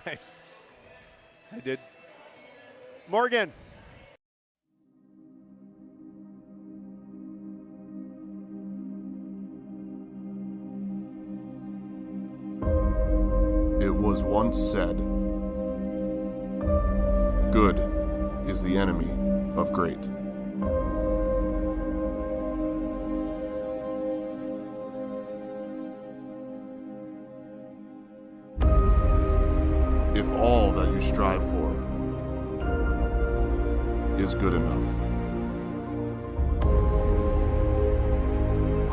I did. Morgan. It was once said, good is the enemy of great. If all that you strive for is good enough,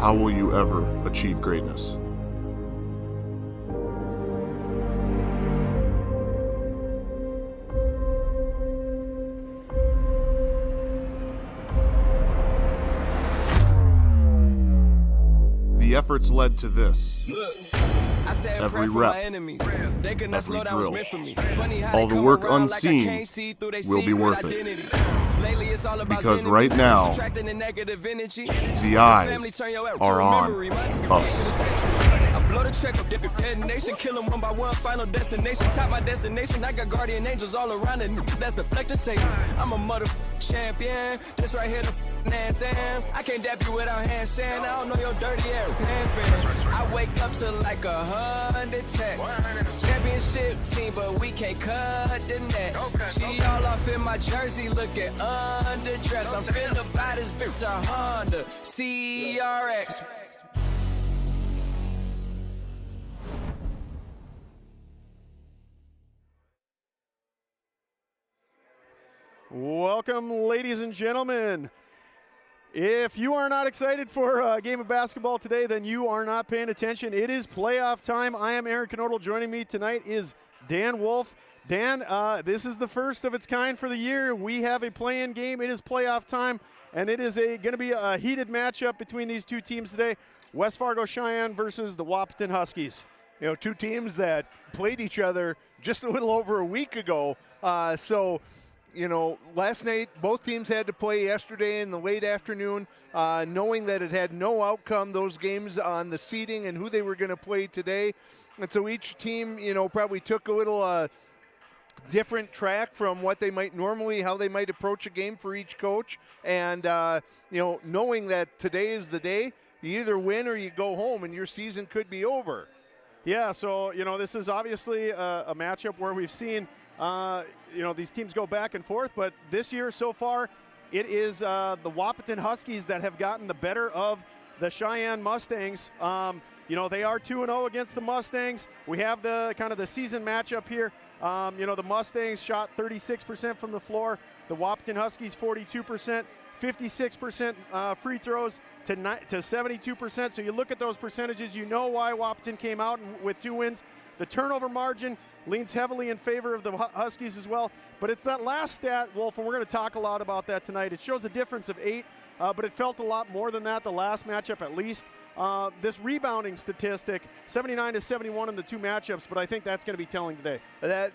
how will you ever achieve greatness? The efforts led to this. Every rep, every drill, all the work unseen will be worth it. Because right now, the eyes are on us. Blow the check up, detonation, kill them one by one, final destination. Top my destination, I got guardian angels all around it. That's deflector say, I'm a motherfucking champion. This right here, the anthem. I can't dap you without handstand. I don't know your dirty ass hands, I wake up to like 100 texts. Championship team, but we can't cut the net. She all off in my jersey, looking underdressed. I'm finna buy this bitch a Honda CRX. Welcome, ladies and gentlemen. If you are not excited for a game of basketball today, then you are not paying attention. It is playoff time. I am Aaron Knodel. Joining me tonight is Dan Wolf. Dan, this is the first of its kind for the year. We have a play-in game. It is playoff time, and it is going to be a heated matchup between these two teams today. West Fargo Sheyenne versus the Wahpeton Huskies. You know, two teams that played each other just a little over a week ago. You know, last night, both teams had to play yesterday in the late afternoon, knowing that it had no outcome, those games on the seeding and who they were going to play today. And so each team, you know, probably took a little different track from what they might normally, how they might approach a game for each coach. And, you know, knowing that today is the day, you either win or you go home and your season could be over. Yeah, so, you know, this is obviously a matchup where we've seen – you know, these teams go back and forth, but this year so far, it is the Wahpeton Huskies that have gotten the better of the Sheyenne Mustangs. You know, they are 2-0 against the Mustangs. We have the kind of the season matchup here. You know, the Mustangs shot 36% from the floor. The Wahpeton Huskies 42%, 56% free throws to 72%. So you look at those percentages, you know why Wahpeton came out with 2 wins. The turnover margin leans heavily in favor of the Huskies as well. But it's that last stat, Wolf, and we're going to talk a lot about that tonight. It shows a difference of 8, but it felt a lot more than that the last matchup at least. This rebounding statistic, 79-71 in the 2 matchups, but I think that's going to be telling today.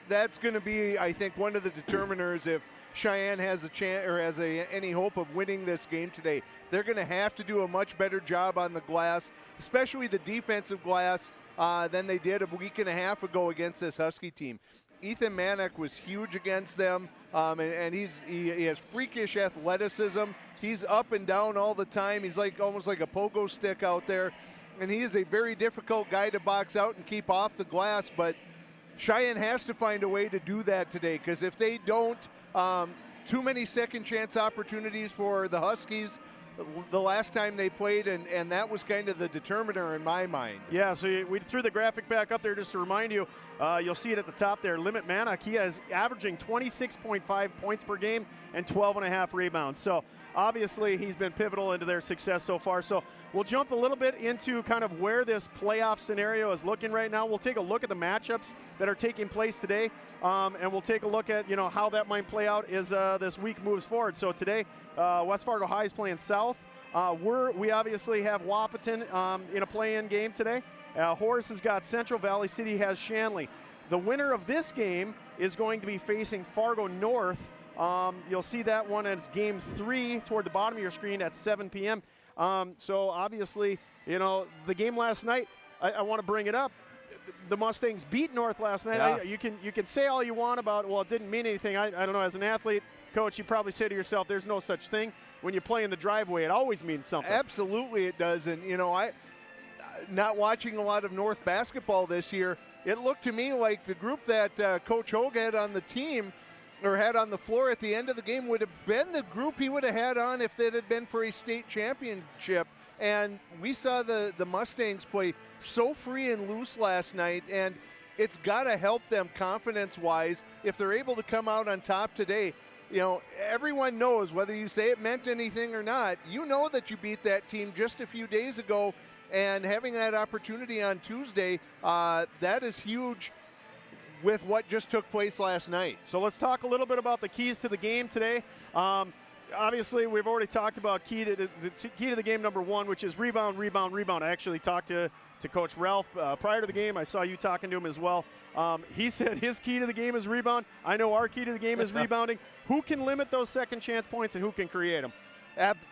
That's going to be, I think, one of the determiners if Sheyenne has a chance or has any hope of winning this game today. They're going to have to do a much better job on the glass, especially the defensive glass, than they did a week and a half ago against this Husky team. Ethan Manick was huge against them, and he has freakish athleticism. He's up and down all the time. He's like almost like a pogo stick out there, and he is a very difficult guy to box out and keep off the glass. But Sheyenne has to find a way to do that today, because if they don't, too many second chance opportunities for the Huskies the last time they played, and that was kind of the determiner in my mind. Yeah, so we threw the graphic back up there just to remind you. You'll see it at the top there. Limit Manick, he is averaging 26.5 points per game and 12.5 rebounds. So obviously he's been pivotal into their success so far. So we'll jump a little bit into kind of where this playoff scenario is looking right now. We'll take a look at the matchups that are taking place today, and we'll take a look at, you know, how that might play out as this week moves forward. So today, West Fargo High is playing South. We obviously have Wahpeton in a play-in game today. Horace has got Central. Valley City has Shanley. The winner of this game is going to be facing Fargo North. You'll see that one as game 3 toward the bottom of your screen at 7 p.m. So obviously, you know, the game last night, I want to bring it up. the Mustangs beat North last night. Yeah. You can say all you want about, well, it didn't mean anything. I don't know, as an athlete, coach, you probably say to yourself, there's no such thing. When you play in the driveway, it always means something. Absolutely it does. And, I not watching a lot of North basketball this year, it looked to me like the group that Coach Hogue had on the team or had on the floor at the end of the game would have been the group he would have had on if it had been for a state championship. And we saw the Mustangs play so free and loose last night, and it's got to help them confidence-wise if they're able to come out on top today. Everyone knows, whether you say it meant anything or not, you know that you beat that team just a few days ago, and having that opportunity on Tuesday, that is huge with what just took place last night. So let's talk a little bit about the keys to the game today. Obviously, we've already talked about key to the game number one, which is rebound, rebound, rebound. I actually talked to Coach Ralph prior to the game. I saw you talking to him as well. He said his key to the game is rebound. I know our key to the game is rebounding. Who can limit those second chance points and who can create them?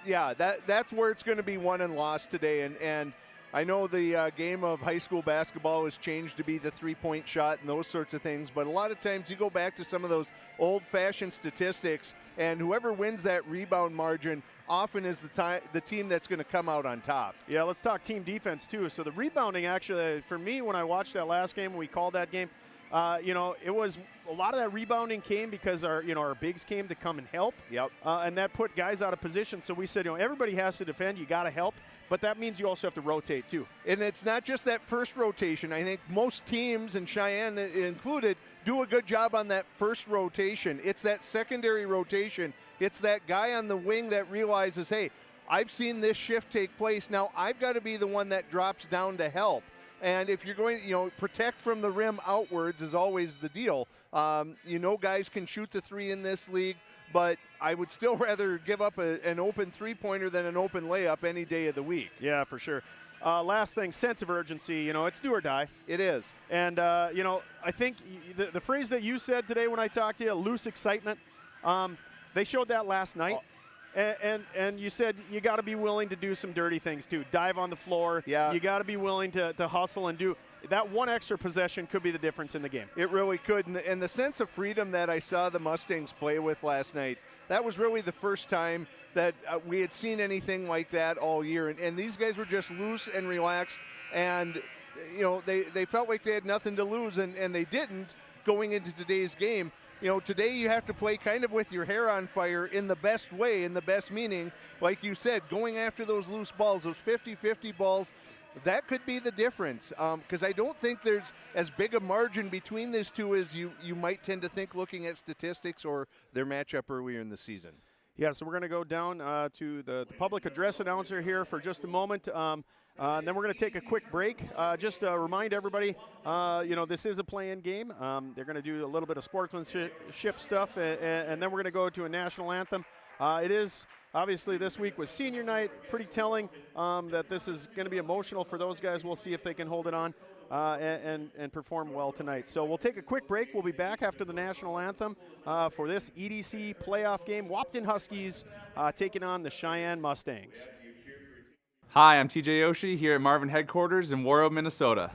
Yeah, that's where it's going to be won and lost today. And I know the game of high school basketball has changed to be the three-point shot and those sorts of things, but a lot of times you go back to some of those old-fashioned statistics, and whoever wins that rebound margin often is the team that's going to come out on top. Yeah, let's talk team defense too. So the rebounding, actually, for me, when I watched that last game, we called that game, it was a lot of that rebounding came because our bigs came to come and help. Yep. And that put guys out of position. So we said, everybody has to defend. You got to help. But that means you also have to rotate too. And it's not just that first rotation. I think most teams, and Sheyenne included, do a good job on that first rotation. It's that secondary rotation. It's that guy on the wing that realizes, hey, I've seen this shift take place. Now I've got to be the one that drops down to help. And if you're going to, protect from the rim outwards is always the deal. Guys can shoot the three in this league, but I would still rather give up an open three-pointer than an open layup any day of the week. Yeah, for sure. Last thing, sense of urgency. It's do or die. It is. And, I think the phrase that you said today when I talked to you, loose excitement, they showed that last night. And you said you got to be willing to do some dirty things too. Dive on the floor. Yeah. You got to be willing to hustle and do. That one extra possession could be the difference in the game. It really could. And the sense of freedom that I saw the Mustangs play with last night, that was really the first time that we had seen anything like that all year. And these guys were just loose and relaxed. And, they felt like they had nothing to lose, and they didn't going into today's game. Today you have to play kind of with your hair on fire in the best way, in the best meaning. Like you said, going after those loose balls, those 50-50 balls, that could be the difference. Because I don't think there's as big a margin between these two as you might tend to think looking at statistics or their matchup earlier in the season. Yeah, so we're going to go down to the public address announcer here for just a moment. And then we're going to take a quick break. Just to remind everybody, this is a play-in game. They're going to do a little bit of sportsmanship stuff, and then we're going to go to a national anthem. It is, obviously, this week was senior night. Pretty telling that this is going to be emotional for those guys. We'll see if they can hold it on and perform well tonight. So we'll take a quick break. We'll be back after the national anthem for this EDC playoff game. Wahpeton Huskies taking on the Sheyenne Mustangs. Hi, I'm TJ Yoshi here at Marvin headquarters in Warroad, Minnesota.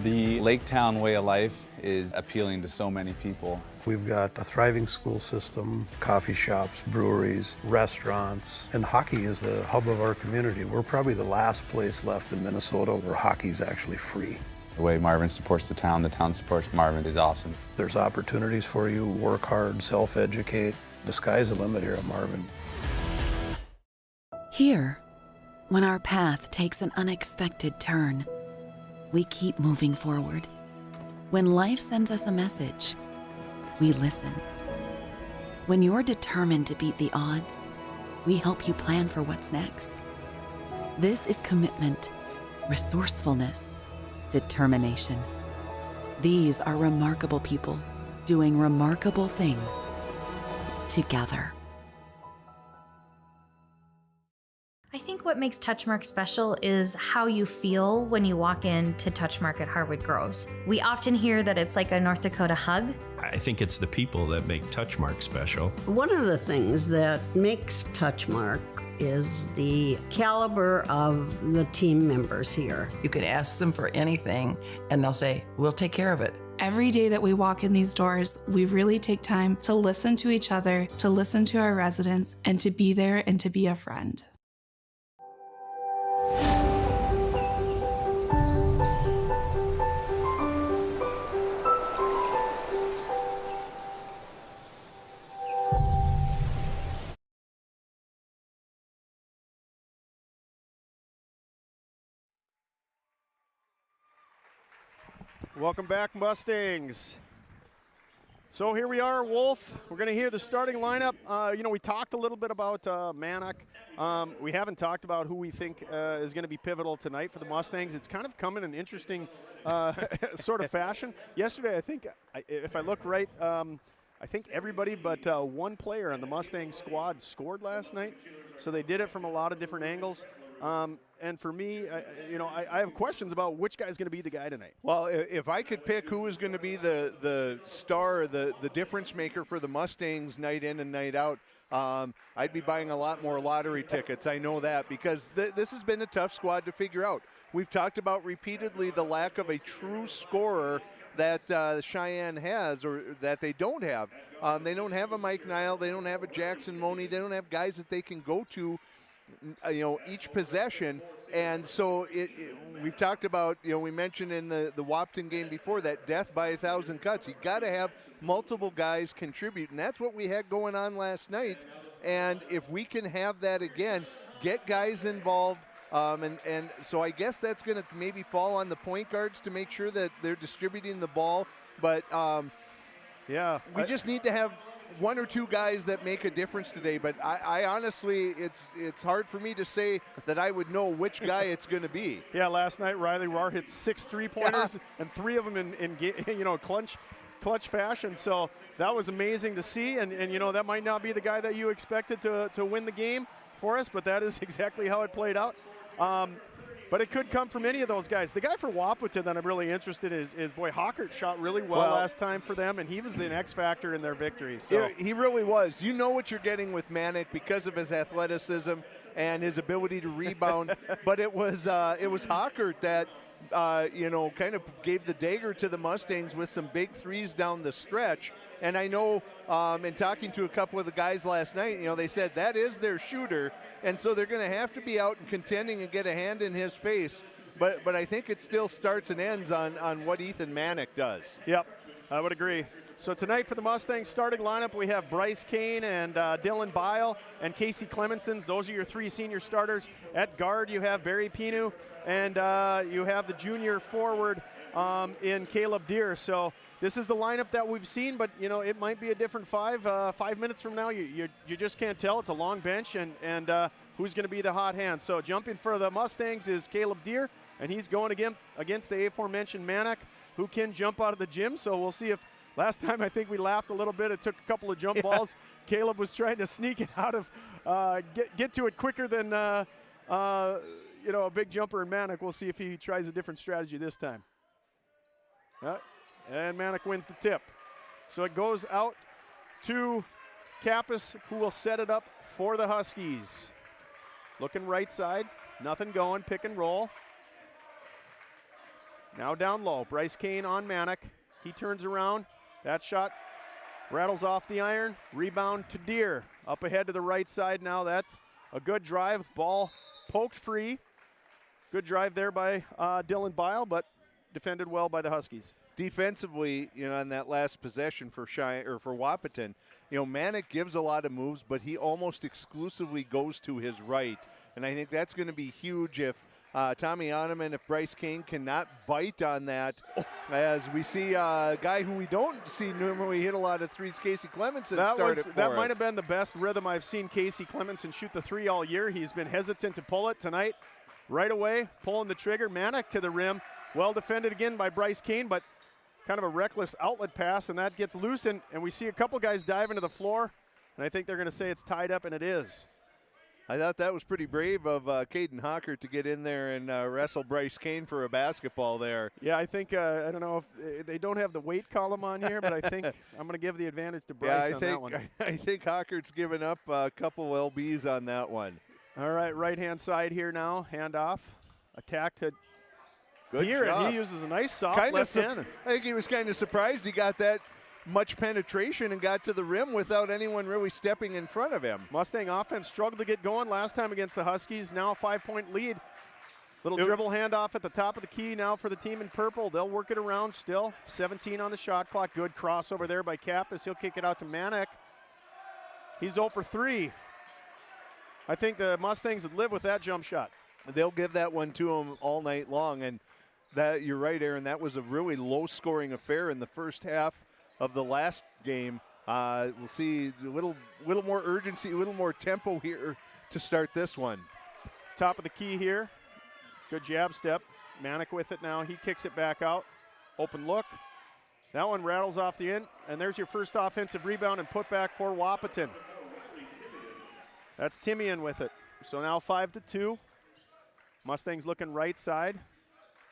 The Lake Town way of life is appealing to so many people. We've got a thriving school system, coffee shops, breweries, restaurants, and hockey is the hub of our community. We're probably the last place left in Minnesota where hockey is actually free. The way Marvin supports the town supports Marvin is awesome. There's opportunities for you, work hard, self-educate. The sky's the limit here at Marvin. Here, when our path takes an unexpected turn, we keep moving forward. When life sends us a message, we listen. When you're determined to beat the odds, we help you plan for what's next. This is commitment, resourcefulness, determination. These are remarkable people doing remarkable things together. I think what makes Touchmark special is how you feel when you walk into Touchmark at Harwood Groves. We often hear that it's like a North Dakota hug. I think it's the people that make Touchmark special. One of the things that makes Touchmark is the caliber of the team members here. You could ask them for anything and they'll say, we'll take care of it. Every day that we walk in these doors, we really take time to listen to each other, to listen to our residents, and to be there and to be a friend. Welcome back, Mustangs. So here we are, Wolf. We're going to hear the starting lineup. We talked a little bit about Manick. We haven't talked about who we think is going to be pivotal tonight for the Mustangs. It's kind of come in an interesting sort of fashion. Yesterday, I think, if I look right, I think everybody but one player on the Mustang squad scored last night. So they did it from a lot of different angles. And for me, I have questions about which guy's going to be the guy tonight. Well, if I could pick who is going to be the star, the difference maker for the Mustangs night in and night out, I'd be buying a lot more lottery tickets. I know that because this has been a tough squad to figure out. We've talked about repeatedly the lack of a true scorer that Sheyenne has or that they don't have. They don't have a Mike Nile. They don't have a Jackson Money. They don't have guys that they can go to each possession. And so we've talked about, we mentioned in the Wahpeton game before that death by 1,000 cuts. You got to have multiple guys contribute, and that's what we had going on last night. And if we can have that again, get guys involved, and so I guess that's going to maybe fall on the point guards to make sure that they're distributing the ball. But we just need to have one or two guys that make a difference today, but I honestly, it's hard for me to say that I would know which guy it's going to be. Yeah, last night Riley Rohr hit 6 3-pointers and 3 of them in clutch fashion. So that was amazing to see, and that might not be the guy that you expected to win the game for us, but that is exactly how it played out. But it could come from any of those guys. The guy for Wahpeton that I'm really interested in is boy, Hockert shot really well last time for them, and he was an X factor in their victory. So he really was. You know what you're getting with Manick because of his athleticism and his ability to rebound. But it was Hockert that kind of gave the dagger to the Mustangs with some big threes down the stretch. And I know in talking to a couple of the guys last night, they said that is their shooter, and so they're going to have to be out and contending and get a hand in his face. But I think it still starts and ends on what Ethan Manick does. Yep, I would agree. So tonight for the Mustangs starting lineup, we have Bryce Kane and Dylan Bile and Casey Clemensons. Those are your 3 senior starters. At guard, you have Barry Pinu, and you have the junior forward in Caleb Deere. So this is the lineup that we've seen, but it might be a different 5 minutes from now. You just can't tell. It's a long bench, and who's going to be the hot hand. So jumping for the Mustangs is Caleb Deere, and he's going against the aforementioned Manick, who can jump out of the gym. So we'll see if last time I think we laughed a little bit. It took a couple of jump balls. Caleb was trying to sneak it out of get to it quicker than a big jumper in Manick. We'll see if he tries a different strategy this time. And Manick wins the tip. So it goes out to Kappas, who will set it up for the Huskies. Looking right side, nothing going, pick and roll. Now down low, Bryce Kane on Manick. He turns around, that shot rattles off the iron, rebound to Deere. Up ahead to the right side now, that's a good drive, ball poked free. Good drive there by Dylan Bile, but defended well by the Huskies. Defensively, on that last possession for Wahpeton, Manick gives a lot of moves, but he almost exclusively goes to his right. And I think that's going to be huge if Tommy Oneman, if Bryce Kane cannot bite on that, as we see a guy who we don't see normally hit a lot of threes, Casey Clemenson, That might have been the best rhythm I've seen Casey Clemenson shoot the 3 all year. He's been hesitant to pull it tonight. Right away, pulling the trigger. Manick to the rim. Well defended again by Bryce Kane, but kind of a reckless outlet pass, and that gets loose, and we see a couple guys dive into the floor, and I think they're going to say it's tied up, and it is. I thought that was pretty brave of Caden Hockert to get in there and wrestle Bryce Kane for a basketball there. Yeah, I think, I don't know if they don't have the weight column on here, but I think I'm going to give the advantage to Bryce on that one. I think Hockert's given up a couple LBs on that one. All right, right-hand side here now, handoff, attack to Deere, job. and he uses a nice soft left hand. I think he was kind of surprised he got that much penetration and got to the rim without anyone really stepping in front of him. Mustang offense struggled to get going last time against the Huskies. Now a 5-point lead. Little dribble handoff at the top of the key now for the team in purple. They'll work it around still. 17 on the shot clock. Good crossover there by Kappas. He'll kick it out to Manek. He's 0 for 3. I think the Mustangs would live with that jump shot. They'll give that one to him all night long. And that, you're right, Aaron, that was a really low-scoring affair in the first half of the last game. We'll see a little more urgency, a little more tempo here to start this one. Top of the key here. Good jab step. Manek with it now. He kicks it back out. Open look. That one rattles off the end, and there's your first offensive rebound and put back for Wahpeton. That's Timian with it. So now 5-2. Mustangs looking right side,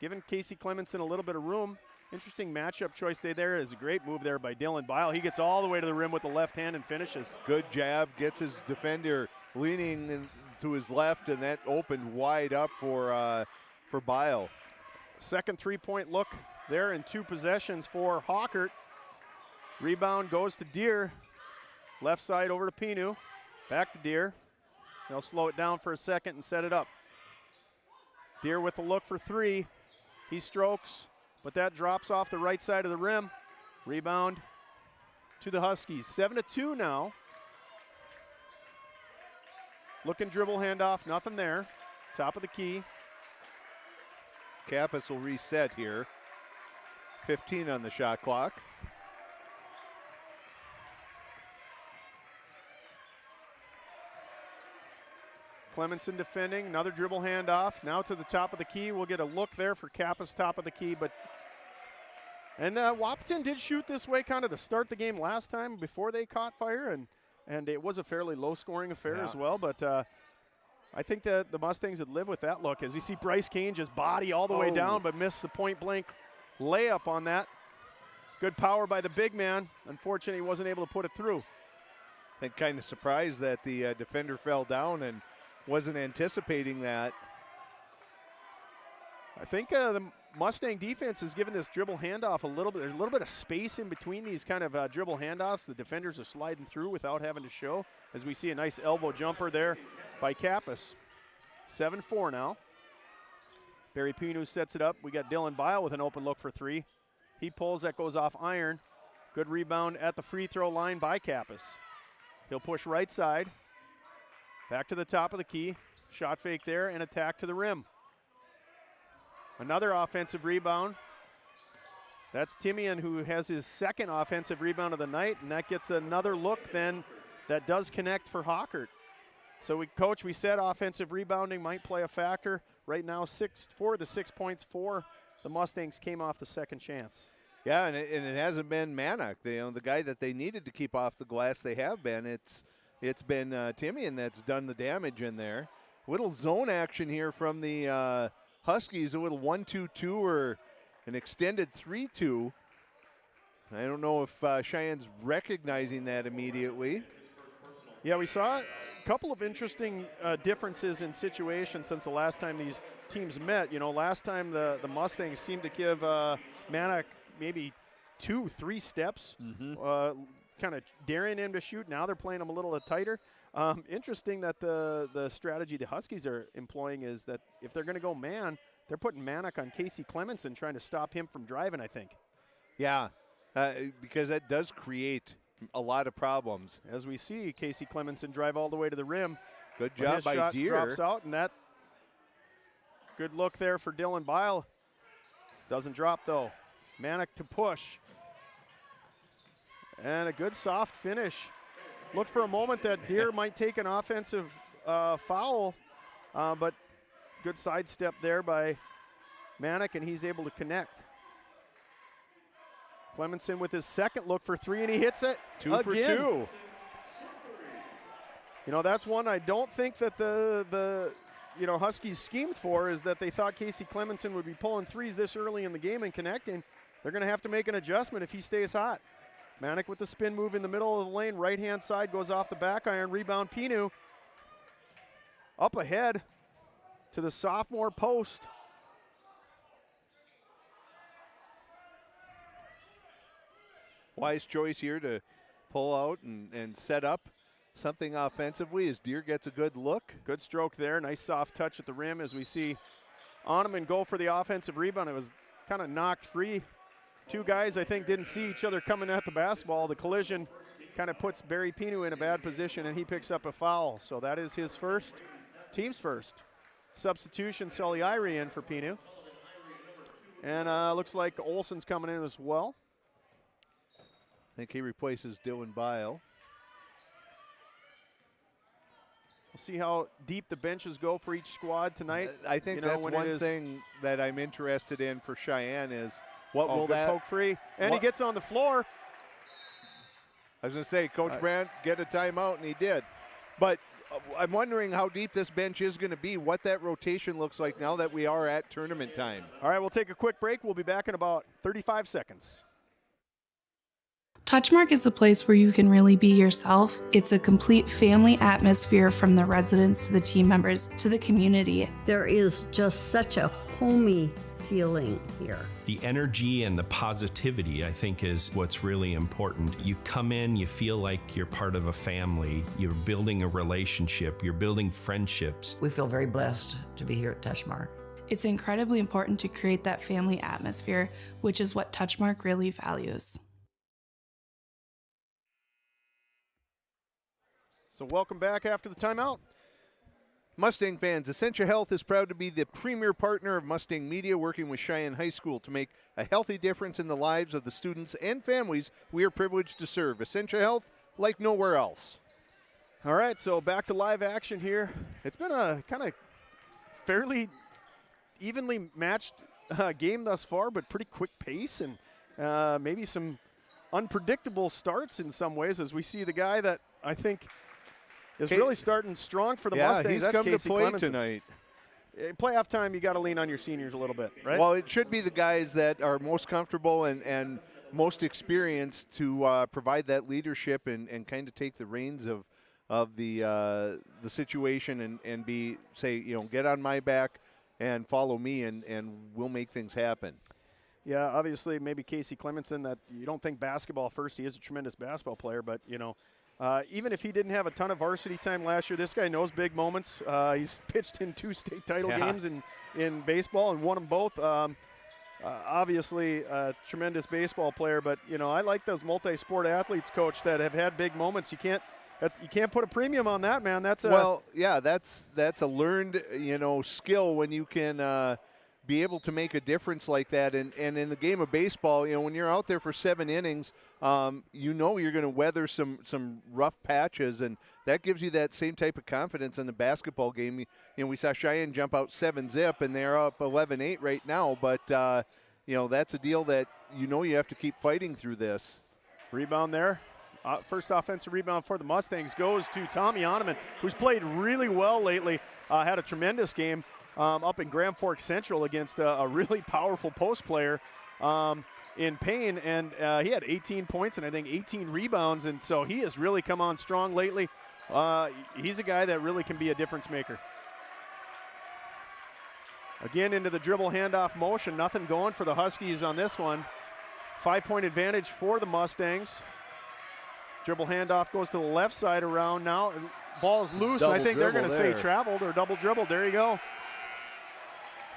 giving Casey Clemenson a little bit of room. Interesting matchup choice there. Is a great move there by Dylan Bile. He gets all the way to the rim with the left hand and finishes. Good jab, gets his defender leaning to his left, and that opened wide up for Bile. Second three-point look there in 2 possessions for Hockert. Rebound goes to Deere. Left side over to Pinu. Back to Deere. They'll slow it down for a second and set it up. Deere with a look for 3. He strokes, but that drops off the right side of the rim. Rebound to the Huskies. 7-2 now. Looking dribble handoff, nothing there. Top of the key. Kappas will reset here. 15 on the shot clock. Clemenson defending, another dribble handoff. Now to the top of the key. We'll get a look there for Kappas, top of the key. And Wahpeton did shoot this way kind of to start the game last time before they caught fire, and it was a fairly low-scoring affair as well. But I think that the Mustangs would live with that look. As you see Bryce Kane just body all the way down, but missed the point-blank layup on that. Good power by the big man. Unfortunately, he wasn't able to put it through. I think kind of surprised that the defender fell down and wasn't anticipating that. I think the Mustang defense has given this dribble handoff a little bit. There's a little bit of space in between these kind of dribble handoffs. The defenders are sliding through without having to show, as we see a nice elbow jumper there by Kappas. 7-4 now. Barry Pinu sets it up. We got Dylan Bile with an open look for 3. He pulls, that goes off iron. Good rebound at the free throw line by Kappas. He'll push right side. Back to the top of the key. Shot fake there and attack to the rim. Another offensive rebound. That's Timian, who has his second offensive rebound of the night, and that gets another look then that does connect for Hockert. So, Coach, we said offensive rebounding might play a factor. Right now, 4 of the 6 points for the Mustangs came off the second chance. Yeah, and it hasn't been Manek, the guy that they needed to keep off the glass. They have been. It's been Timian that's done the damage in there. Little zone action here from the Huskies, a little 1-2-2 or an extended 3-2. I don't know if Cheyenne's recognizing that immediately. Yeah, we saw a couple of interesting differences in situations since the last time these teams met. You know, last time the Mustangs seemed to give Manek maybe 2-3 steps, kind of daring him to shoot. Now they're playing him a little tighter. Interesting that the strategy the Huskies are employing is that if they're going to go man, they're putting Manek on Casey Clemenson, trying to stop him from driving, I think. Yeah, because that does create a lot of problems. As we see Casey Clemenson drive all the way to the rim. Good job by shot Deere. Drops out, and that good look there for Dylan Bile. Doesn't drop, though. Manek to push. And a good soft finish. Looked for a moment that Deere might take an offensive foul, but good sidestep there by Manek, and he's able to connect. Clemenson with his second look for 3, and he hits it 2 again. for 2. You know, that's one I don't think that the Huskies schemed for, is that they thought Casey Clemenson would be pulling threes this early in the game and connecting. They're going to have to make an adjustment if he stays hot. Manick with the spin move in the middle of the lane. Right-hand side goes off the back iron. Rebound, Pinu. Up ahead to the sophomore post. Wise choice here to pull out and set up something offensively as Deere gets a good look. Good stroke there. Nice soft touch at the rim as we see Oneman go for the offensive rebound. It was kind of knocked free. Two guys, I think, didn't see each other coming at the basketball. The collision kind of puts Barry Pinu in a bad position, and he picks up a foul. So that is his first, team's first. Substitution, Sully Irie in for Pinu. And looks like Olson's coming in as well. I think he replaces Dylan Bile. We'll see how deep the benches go for each squad tonight. I think that's one thing that I'm interested in for Sheyenne is what will good that poke free, and he gets on the floor. I was going to say, Coach Brandt, get a timeout, and he did. But I'm wondering how deep this bench is going to be, what that rotation looks like now that we are at tournament time. All right, we'll take a quick break. We'll be back in about 35 seconds. Touchmark is a place where you can really be yourself. It's a complete family atmosphere, from the residents to the team members to the community. There is just such a homey feeling here. The energy and the positivity, I think, is what's really important. You come in, you feel like you're part of a family, you're building a relationship, you're building friendships. We feel very blessed to be here at Touchmark. It's incredibly important to create that family atmosphere, which is what Touchmark really values. So welcome back after the timeout. Mustang fans, Essentia Health is proud to be the premier partner of Mustang Media, working with Sheyenne High School to make a healthy difference in the lives of the students and families we are privileged to serve. Essentia Health, like nowhere else. All right, so back to live action here. It's been a kind of fairly evenly matched game thus far, but pretty quick pace and maybe some unpredictable starts in some ways, as we see the guy that I think is really starting strong for the Mustangs. He's That's come Casey to play Clemenson. tonight. Playoff time, you got to lean on your seniors a little bit, right? Well, it should be the guys that are most comfortable and most experienced to provide that leadership and kind of take the reins of the situation and say, get on my back and follow me, and we'll make things happen. Yeah, obviously maybe Casey Clemenson, that you don't think basketball first. He is a tremendous basketball player, but, even if he didn't have a ton of varsity time last year, this guy knows big moments. He's pitched in 2 state title games in baseball and won them both. Obviously a tremendous baseball player, but, I like those multi-sport athletes, Coach, that have had big moments. You can't put a premium on that, man. That's a learned, skill when you can be able to make a difference like that. And in the game of baseball, when you're out there for 7 innings, you're going to weather some rough patches, and that gives you that same type of confidence in the basketball game. We saw Sheyenne jump out 7-zip, and they're up 11-8 right now. But, that's a deal that you have to keep fighting through this. Rebound there. First offensive rebound for the Mustangs goes to Tommy Oneman, who's played really well lately, had a tremendous game up in Grand Forks Central against a really powerful post player in Payne, and he had 18 points and I think 18 rebounds, and so he has really come on strong lately. He's a guy that really can be a difference maker. Again, into the dribble handoff motion, nothing going for the Huskies on this one. 5-point advantage for the Mustangs. Dribble handoff goes to the left side around now. Ball's loose, and I think they're going to say traveled or double dribbled. There you go.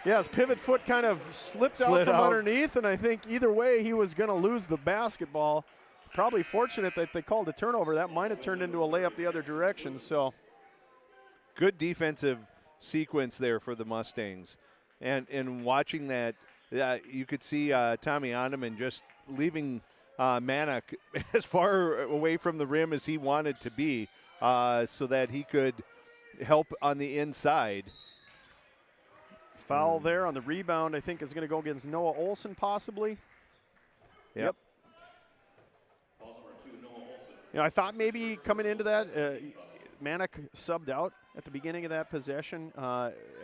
Yeah, his pivot foot kind of slipped out from underneath, and I think either way he was going to lose the basketball. Probably fortunate that they called a turnover. That might have turned into a layup the other direction. So, good defensive sequence there for the Mustangs. And watching that, you could see Tommy Oneman just leaving Manick as far away from the rim as he wanted to be, so that he could help on the inside. Foul there on the rebound, I think, is going to go against Noah Olson possibly. Yep. I thought maybe coming into that, Manick subbed out at the beginning of that possession.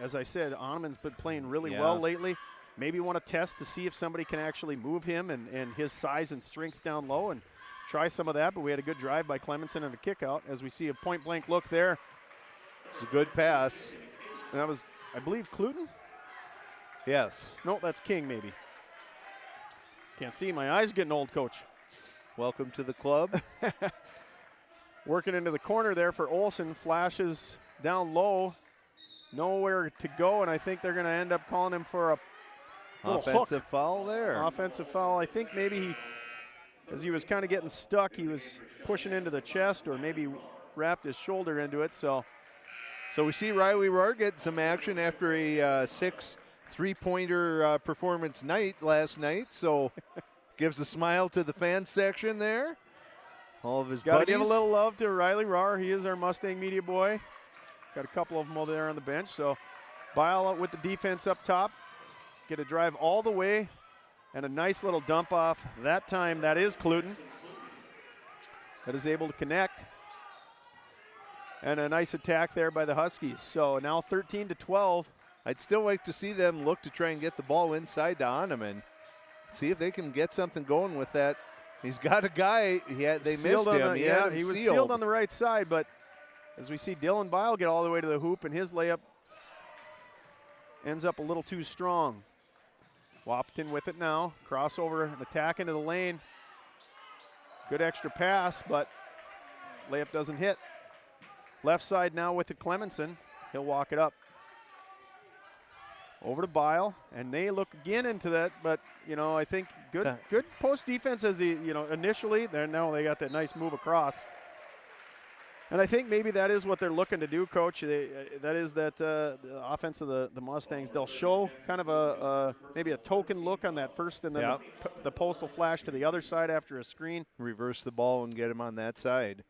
As I said, Oneman's been playing really well lately. Maybe want to test to see if somebody can actually move him and his size and strength down low and try some of that. But we had a good drive by Clemenson and a kick out as we see a point-blank look there. It's a good pass. And that was, I believe, Cluton? Yes. No, that's King maybe. Can't see. My eyes getting old, Coach. Welcome to the club. Working into the corner there for Olsen. Flashes down low. Nowhere to go, and I think they're going to end up calling him for a offensive foul there. Offensive foul. I think maybe he, as he was kind of getting stuck, he was pushing into the chest or maybe wrapped his shoulder into it. So we see Riley Rohr getting some action after a 6 3-pointer performance night last night. So gives a smile to the fan section there. All of his buddies. Got to give a little love to Riley Rohr. He is our Mustang media boy. Got a couple of them over there on the bench. So Bile with the defense up top. Get a drive all the way and a nice little dump off. That time, that is Cluton. That is able to connect. And a nice attack there by the Huskies. So now 13-12. I'd still like to see them look to try and get the ball inside to Oneman. See if they can get something going with that. He's got a guy. They missed him. He was sealed on the right side, but as we see Dylan Bile get all the way to the hoop, and his layup ends up a little too strong. Wahpeton with it now. Crossover and attack into the lane. Good extra pass, but layup doesn't hit. Left side now with it, Clemenson. He'll walk it up. Over to Bile, and they look again into that, but, you know, I think good post defense as initially. Now they got that nice move across. And I think maybe that is what they're looking to do, Coach. That is that the offense of the Mustangs, they'll show kind of maybe a token look on that first, and then the post will flash to the other side after a screen. Reverse the ball and get him on that side.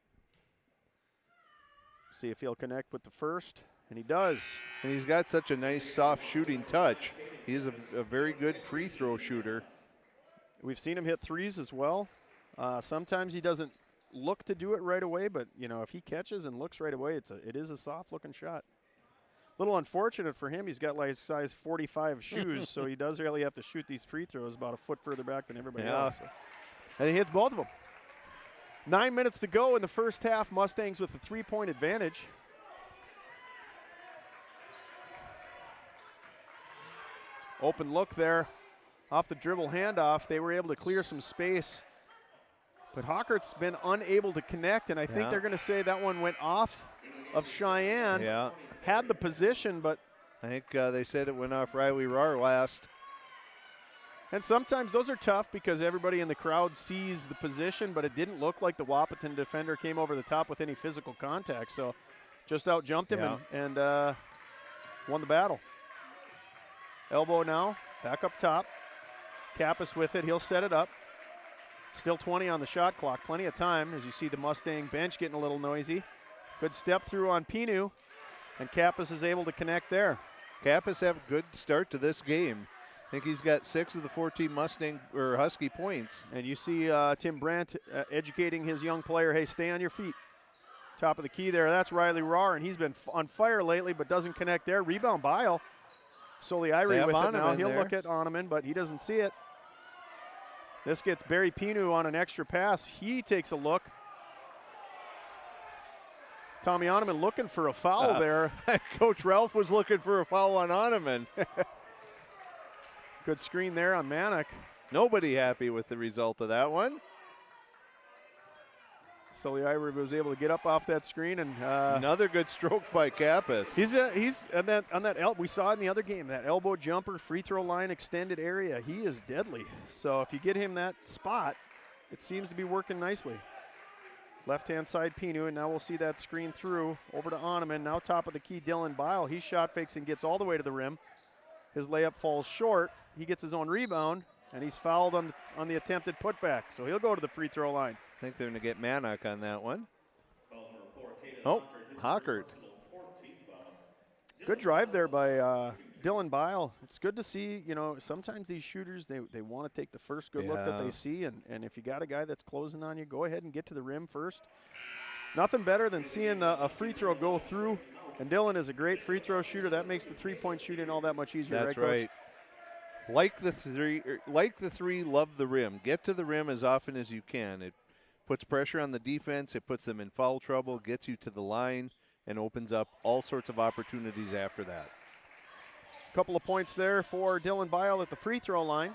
See if he'll connect with the first. And he does. And he's got such a nice soft shooting touch. He's a very good free throw shooter. We've seen him hit threes as well. Sometimes he doesn't look to do it right away, but you know, if he catches and looks right away, it is a soft looking shot. A little unfortunate for him. He's got like size 45 shoes, so he does really have to shoot these free throws about a foot further back than everybody else. So. And he hits both of them. 9 minutes to go in the first half. Mustangs with a 3-point advantage. Open look there off the dribble handoff. They were able to clear some space. But Hockert's been unable to connect, and I think they're going to say that one went off of Sheyenne. Yeah. Had the position, but I think they said it went off Riley Rohr last. And sometimes those are tough because everybody in the crowd sees the position, but it didn't look like the Wahpeton defender came over the top with any physical contact. So just out-jumped him and won the battle. Elbow now, back up top. Kappas with it, he'll set it up. Still 20 on the shot clock, plenty of time as you see the Mustang bench getting a little noisy. Good step through on Pinu, and Kappas is able to connect there. Kappas have a good start to this game. I think he's got 6 of the 14 Mustang or Husky points. And you see Tim Brandt educating his young player, hey, stay on your feet. Top of the key there, that's Riley Rohr, and he's been on fire lately but doesn't connect there. Rebound Bile. Soliari with it now. He'll look at Oneman, but he doesn't see it. This gets Barry Pinu on an extra pass. He takes a look. Tommy Oneman looking for a foul there. Coach Ralph was looking for a foul on Oneman. Good screen there on Manick. Nobody happy with the result of that one. Soliari was able to get up off that screen, and another good stroke by Kappas. He's on that we saw it in the other game, that elbow jumper, free throw line, extended area. He is deadly. So if you get him that spot, it seems to be working nicely. Left-hand side Pinu, and now we'll see that screen through over to Oneman. Now top of the key, Dylan Bile. He shot fakes and gets all the way to the rim. His layup falls short. He gets his own rebound, and he's fouled on the attempted putback. So he'll go to the free throw line. I think they're going to get Manick on that one. Oh, Hockert. Good drive there by Dylan Bile. It's good to see, you know, sometimes these shooters, they want to take the first good look that they see, and if you got a guy that's closing on you, go ahead and get to the rim first. nothing better than seeing a free throw go through. And Dylan is a great free throw shooter. That makes the three-point shooting all that much easier. That's right, Coach? Like the three, love the rim. Get to the rim as often as you can. It puts pressure on the defense. It puts them in foul trouble, gets you to the line, and opens up all sorts of opportunities after that. Couple of points there for Dylan Bile at the free throw line.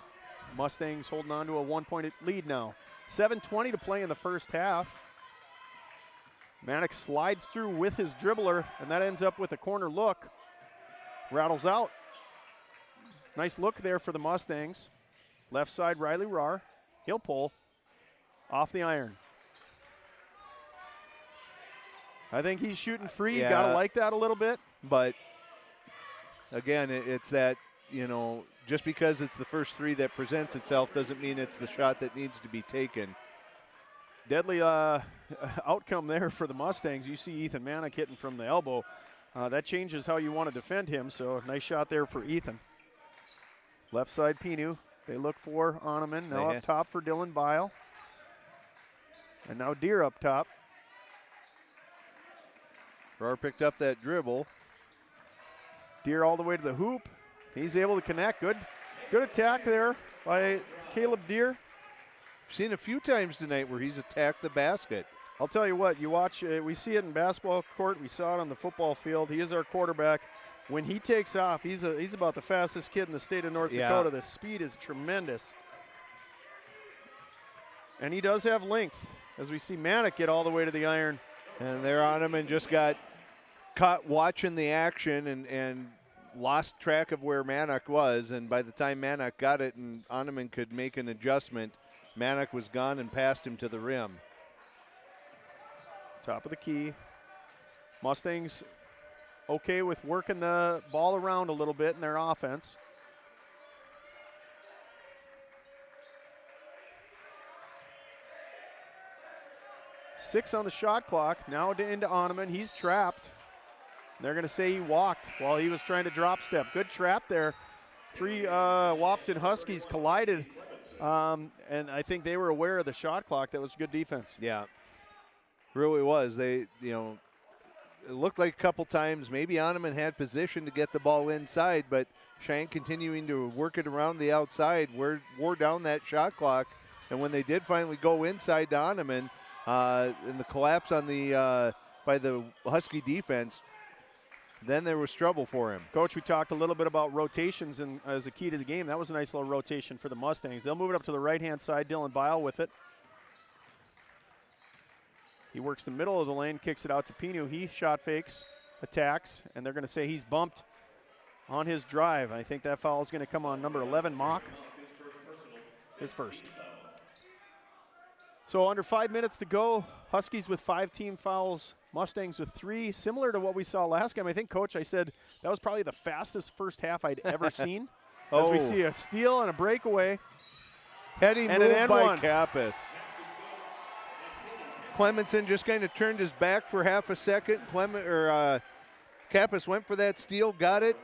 Mustangs holding on to a 1-point lead now. 7:20 to play in the first half. Manick slides through with his dribbler, and that ends up with a corner look. Rattles out. Nice look there for the Mustangs. Left side, Riley Rahr. He'll pull off the iron. I think he's shooting free. Yeah. You got to like that a little bit. But, again, it's that, just because it's the first three that presents itself doesn't mean it's the shot that needs to be taken. Deadly outcome there for the Mustangs. You see Ethan Manick hitting from the elbow. That changes how you want to defend him, so nice shot there for Ethan. Left side, Pinu. They look for Oneman. Now up top for Dylan Bile. And now Deer up top. Rahr picked up that dribble. Deer all the way to the hoop. He's able to connect. Good attack there by Caleb Deer. Seen a few times tonight where he's attacked the basket. I'll tell you what, you watch, we see it in basketball court, we saw it on the football field. He is our quarterback. When he takes off, he's about the fastest kid in the state of North Dakota. The speed is tremendous. And he does have length, as we see Manick get all the way to the iron. And they're on him and just got caught watching the action and lost track of where Manick was. And by the time Manick got it and Oneman could make an adjustment, Manick was gone and passed him to the rim. Top of the key. Mustangs okay with working the ball around a little bit in their offense. Six on the shot clock. Now into Oneman. He's trapped. They're going to say he walked while he was trying to drop step. Good trap there. Three Wahpeton Huskies collided. And I think they were aware of the shot clock. That was good defense. Yeah, really was. They, it looked like a couple times maybe Oneman had position to get the ball inside, but Sheyenne continuing to work it around the outside wore down that shot clock. And when they did finally go inside to Oneman, and the collapse on the by the Husky defense, then there was trouble for him. Coach, we talked a little bit about rotations as a key to the game. That was a nice little rotation for the Mustangs. They'll move it up to the right-hand side. Dylan Bile with it. He works the middle of the lane, kicks it out to Pinu. He shot fakes, attacks, and they're going to say he's bumped on his drive. I think that foul is going to come on number 11, Mock. His first. So under 5 minutes to go, Huskies with 5 team fouls, Mustangs with 3, similar to what we saw last game. I think, Coach, I said that was probably the fastest first half I'd ever seen. As we see a steal and a breakaway. Heady move by Kappas. Clemenson just kind of turned his back for half a second. Kappas went for that steal, got it,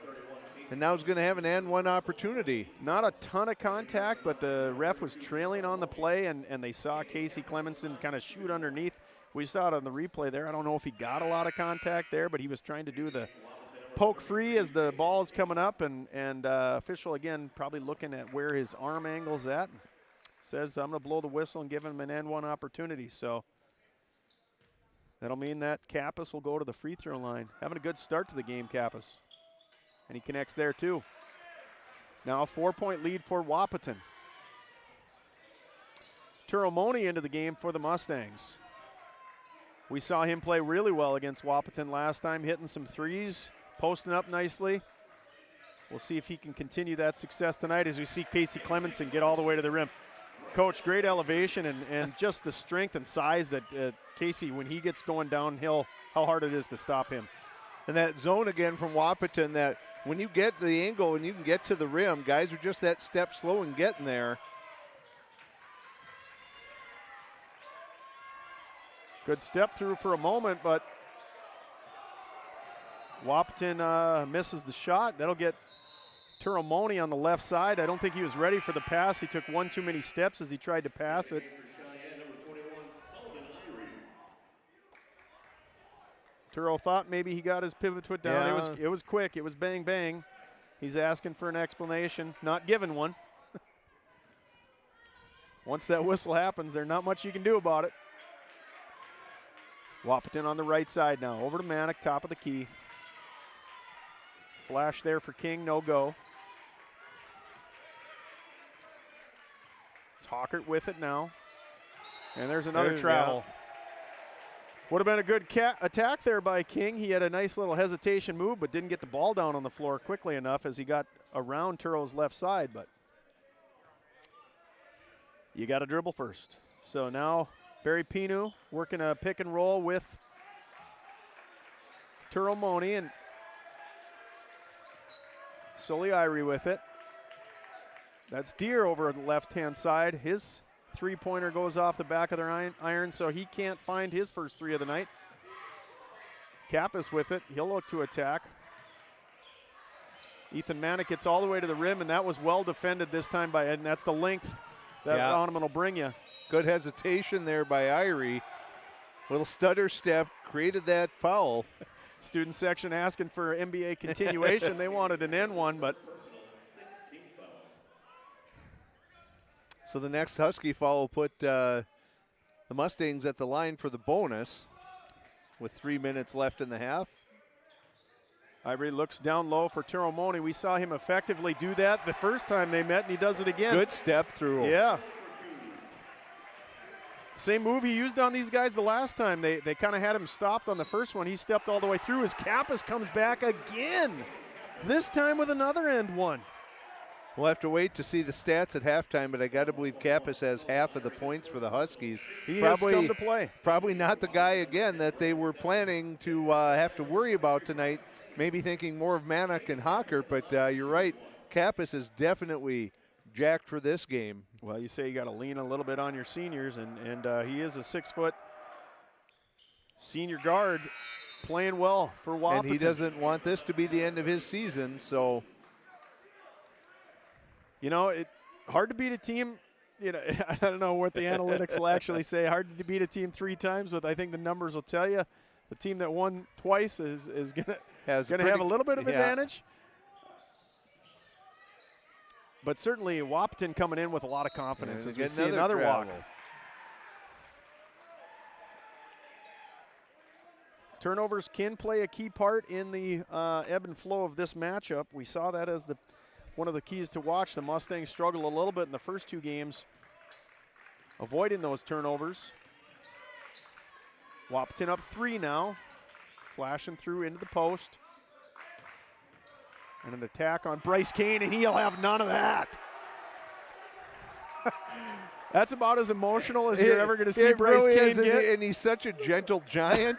and now he's going to have an and one opportunity. Not a ton of contact, but the ref was trailing on the play, and they saw Casey Clemenson kind of shoot underneath. We saw it on the replay there. I don't know if he got a lot of contact there, but he was trying to do the poke free as the ball is coming up, and official, again, probably looking at where his arm angle's at. Says, I'm going to blow the whistle and give him an and one opportunity. So that'll mean that Kappas will go to the free throw line. Having a good start to the game, Kappas. And he connects there, too. Now a 4-point lead for Wahpeton. Turomoni into the game for the Mustangs. We saw him play really well against Wahpeton last time, hitting some threes, posting up nicely. We'll see if he can continue that success tonight as we see Casey Clemenson get all the way to the rim. Coach, great elevation and just the strength and size that Casey, when he gets going downhill, how hard it is to stop him. And that zone again from Wahpeton, that when you get the angle and you can get to the rim, guys are just that step slow in getting there. Good step through for a moment, but Wahpeton misses the shot. That'll get Turomoni on the left side. I don't think he was ready for the pass. He took one too many steps as he tried to pass it. Turo thought maybe he got his pivot foot down. Yeah. It was quick. It was bang, bang. He's asking for an explanation, not given one. Once that whistle happens, there's not much you can do about it. Wahpeton on the right side now. Over to Manick, top of the key. Flash there for King, no go. It's Hawkert with it now. And there's another travel. Would have been a good attack there by King. He had a nice little hesitation move, but didn't get the ball down on the floor quickly enough as he got around Turo's left side. But you got to dribble first. So now Barry Pinu working a pick and roll with Turo Moni and Sully Irie with it. That's Deer over on the left-hand side. His three-pointer goes off the back of their iron, so he can't find his first three of the night. Kappas with it. He'll look to attack. Ethan Manick gets all the way to the rim, and that was well defended this time by Ed, and that's the length that Donovan will bring you. Good hesitation there by Irie. Little stutter step, created that foul. Student section asking for NBA continuation. They wanted an N1, but. So the next Husky foul will put the Mustangs at the line for the bonus with 3 minutes left in the half. Ivory looks down low for Turo Moni. We saw him effectively do that the first time they met, and he does it again. Good step through. Yeah. Same move he used on these guys the last time. They kind of had him stopped on the first one. He stepped all the way through. His Kappas comes back again, this time with another end one. We'll have to wait to see the stats at halftime, but I got to believe Kappas has half of the points for the Huskies. He has come to play. Probably not the guy, again, that they were planning to have to worry about tonight. Maybe thinking more of Manick and Hawkert, but you're right. Kappas is definitely jacked for this game. Well, you say you got to lean a little bit on your seniors, and he is a 6-foot senior guard playing well for Wahpeton. And he doesn't want this to be the end of his season, so. You know, it hard to beat a team. You know, I don't know what the analytics will actually say. Hard to beat a team 3 times, but I think the numbers will tell you the team that won twice is gonna have a little bit of advantage. But certainly Wahpeton coming in with a lot of confidence as we see another walk. Turnovers can play a key part in the ebb and flow of this matchup. We saw that as one of the keys to watch. The Mustangs struggle a little bit in the first 2 games, avoiding those turnovers. Wahpeton up 3 now, flashing through into the post. And an attack on Bryce Kane, and he'll have none of that. That's about as emotional as you're ever going to see Bryce Kane get. And he's such a gentle giant,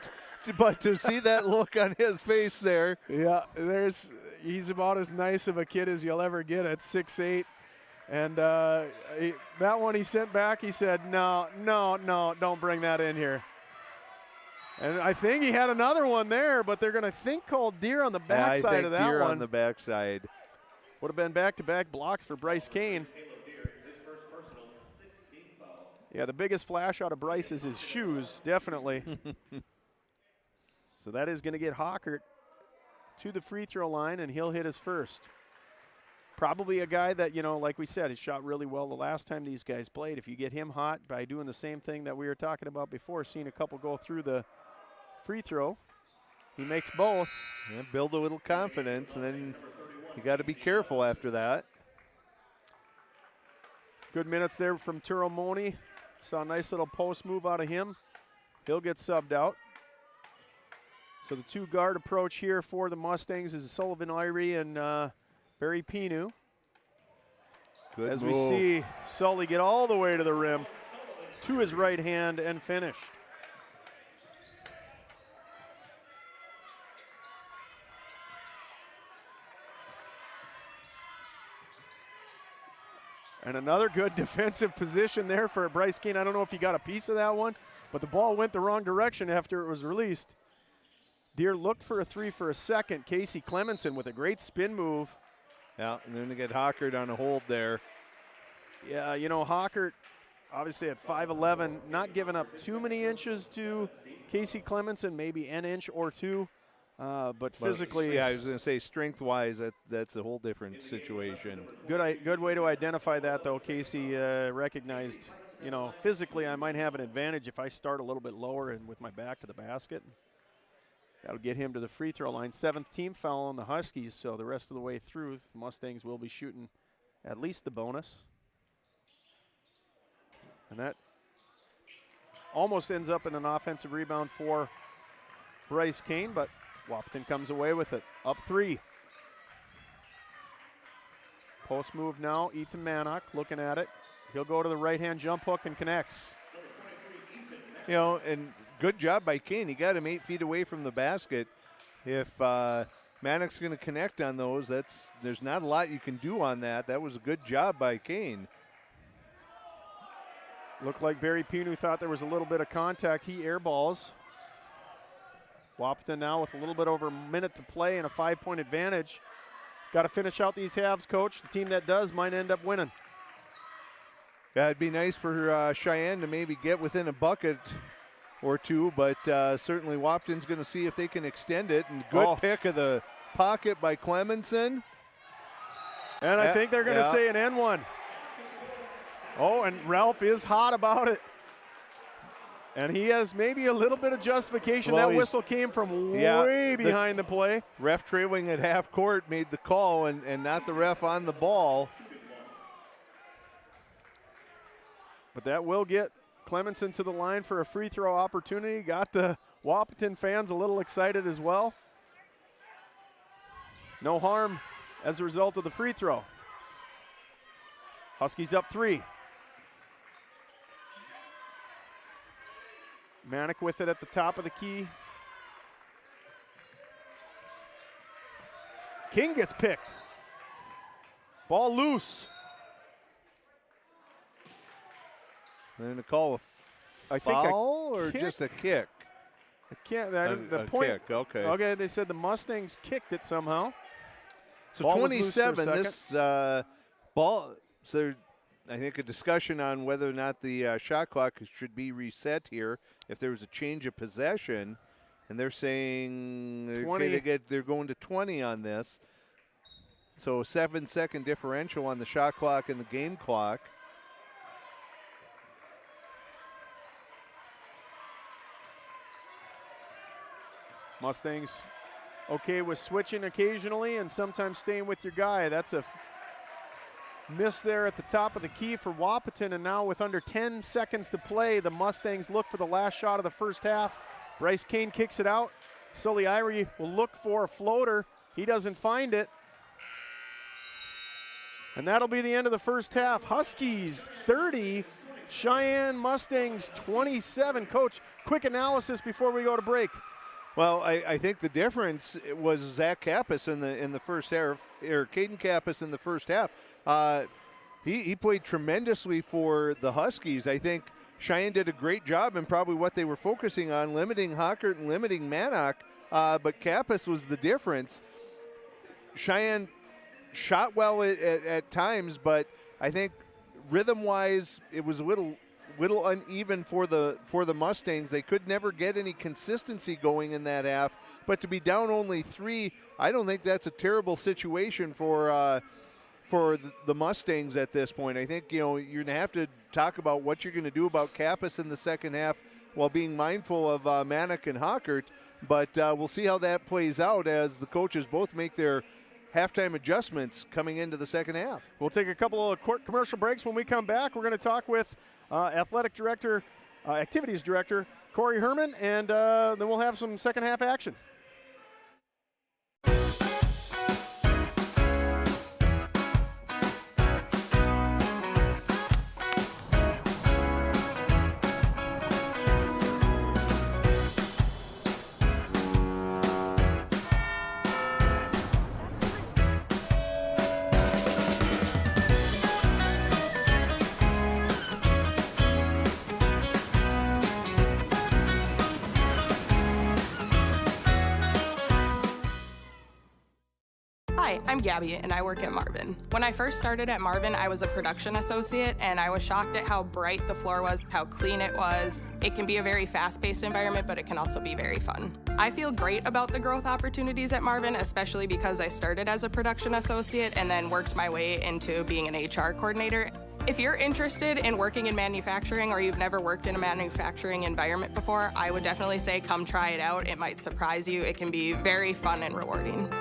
but to see that look on his face there. Yeah, he's about as nice of a kid as you'll ever get at 6'8". And that one he sent back, he said, no, don't bring that in here. And I think he had another one there, but they're going to call Deer on the backside of that Deer one. on the backside. Would have been back-to-back blocks for Bryce Kane. Yeah, the biggest flash out of Bryce is his shoes, definitely. So that is going to get Hawkert to the free throw line, and he'll hit his first. Probably a guy that, you know, like we said, he shot really well the last time these guys played. If you get him hot by doing the same thing that we were talking about before, seeing a couple go through the free throw, he makes both. Yeah, build a little confidence, and then you got to be careful after that. Good minutes there from Turo Moni. Saw a nice little post move out of him. He'll get subbed out. So the 2-guard approach here for the Mustangs is Sullivan Irie and Barry Pinu. Good as move. We see Sully get all the way to the rim to his right hand and finished. And another good defensive position there for Bryce Kane. I don't know if he got a piece of that one, but the ball went the wrong direction after it was released. Deer looked for a 3 for a second. Casey Clemenson with a great spin move. Yeah, and then they get Hawkert on a hold there. Yeah, you know, Hawkert obviously at 5'11", not giving up too many inches to Casey Clemenson, maybe an inch or two. But physically, yeah, I was going to say strength-wise, that's a whole different situation. Good way to identify that, though. Casey recognized, physically I might have an advantage if I start a little bit lower and with my back to the basket. That'll get him to the free throw line. 7th team foul on the Huskies, so the rest of the way through, the Mustangs will be shooting at least the bonus. And that almost ends up in an offensive rebound for Bryce Kane, but Wahpeton comes away with it. Up 3. Post move now, Ethan Mannock looking at it. He'll go to the right-hand jump hook and connects. And good job by Kane. He got him 8 feet away from the basket. If Mannock's going to connect on those, there's not a lot you can do on that. That was a good job by Kane. Looked like Barry Pinu thought there was a little bit of contact. He airballs. Wahpeton now with a little bit over a minute to play and a 5-point advantage. Got to finish out these halves, Coach. The team that does might end up winning. Yeah, it'd be nice for Cheyenne to maybe get within a bucket or two, but certainly Wahpeton's going to see if they can extend it. And good pick of the pocket by Clemenson. And I think they're going to say an N1. Oh, and Ralph is hot about it. And he has maybe a little bit of justification. Well, that whistle came from way behind the play. Ref trailing at half court made the call and not the ref on the ball. But that will get Clemenson to the line for a free throw opportunity. Got the Wahpeton fans a little excited as well. No harm as a result of the free throw. Huskies up 3. Mannock with it at the top of the key. King gets picked. Ball loose. They're going to call a foul or just a kick? I can't. The kick, okay. Okay, they said the Mustangs kicked it somehow. So ball 27, this ball, so I think a discussion on whether or not the shot clock should be reset here if there was a change of possession, and they're saying 20. They're going to 20 on this. So 7-second differential on the shot clock and the game clock. Mustangs okay with switching occasionally and sometimes staying with your guy. That's a miss there at the top of the key for Wahpeton, and now with under 10 seconds to play, the Mustangs look for the last shot of the first half. Bryce Kane kicks it out. Sully Irie will look for a floater. He doesn't find it. And that'll be the end of the first half. Huskies 30, Cheyenne Mustangs 27. Coach, quick analysis before we go to break. Well, I think the difference was Zach Kappas in the first half, or Caden Kappas in the first half. He played tremendously for the Huskies. I think Cheyenne did a great job in probably what they were focusing on, limiting Hockert and limiting Mannock, but Kappas was the difference. Cheyenne shot well at times, but I think rhythm-wise it was a little uneven for the Mustangs. They could never get any consistency going in that half, but to be down only 3, I don't think that's a terrible situation for the Mustangs at this point. I think you're going to have to talk about what you're going to do about Kappas in the second half while being mindful of Mannock and Hockert, but we'll see how that plays out as the coaches both make their halftime adjustments coming into the second half. We'll take a couple of commercial breaks. When we come back, we're going to talk with athletic director, activities director, Corey Herman, and then we'll have some second half action. Hi, I'm Gabby, and I work at Marvin. When I first started at Marvin, I was a production associate, and I was shocked at how bright the floor was, how clean it was. It can be a very fast-paced environment, but it can also be very fun. I feel great about the growth opportunities at Marvin, especially because I started as a production associate and then worked my way into being an HR coordinator. If you're interested in working in manufacturing or you've never worked in a manufacturing environment before, I would definitely say come try it out. It might surprise you. It can be very fun and rewarding.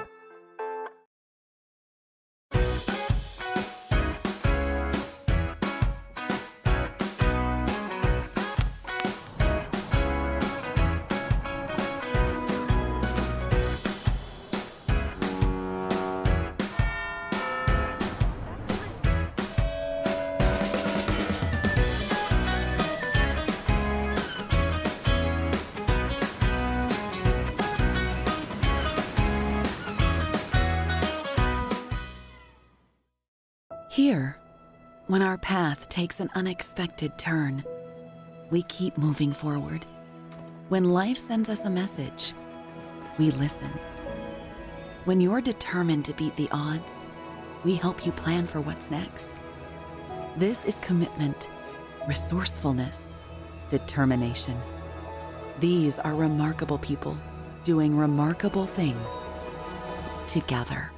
Here, when our path takes an unexpected turn, we keep moving forward. When life sends us a message, we listen. When you're determined to beat the odds, we help you plan for what's next. This is commitment, resourcefulness, determination. These are remarkable people doing remarkable things together.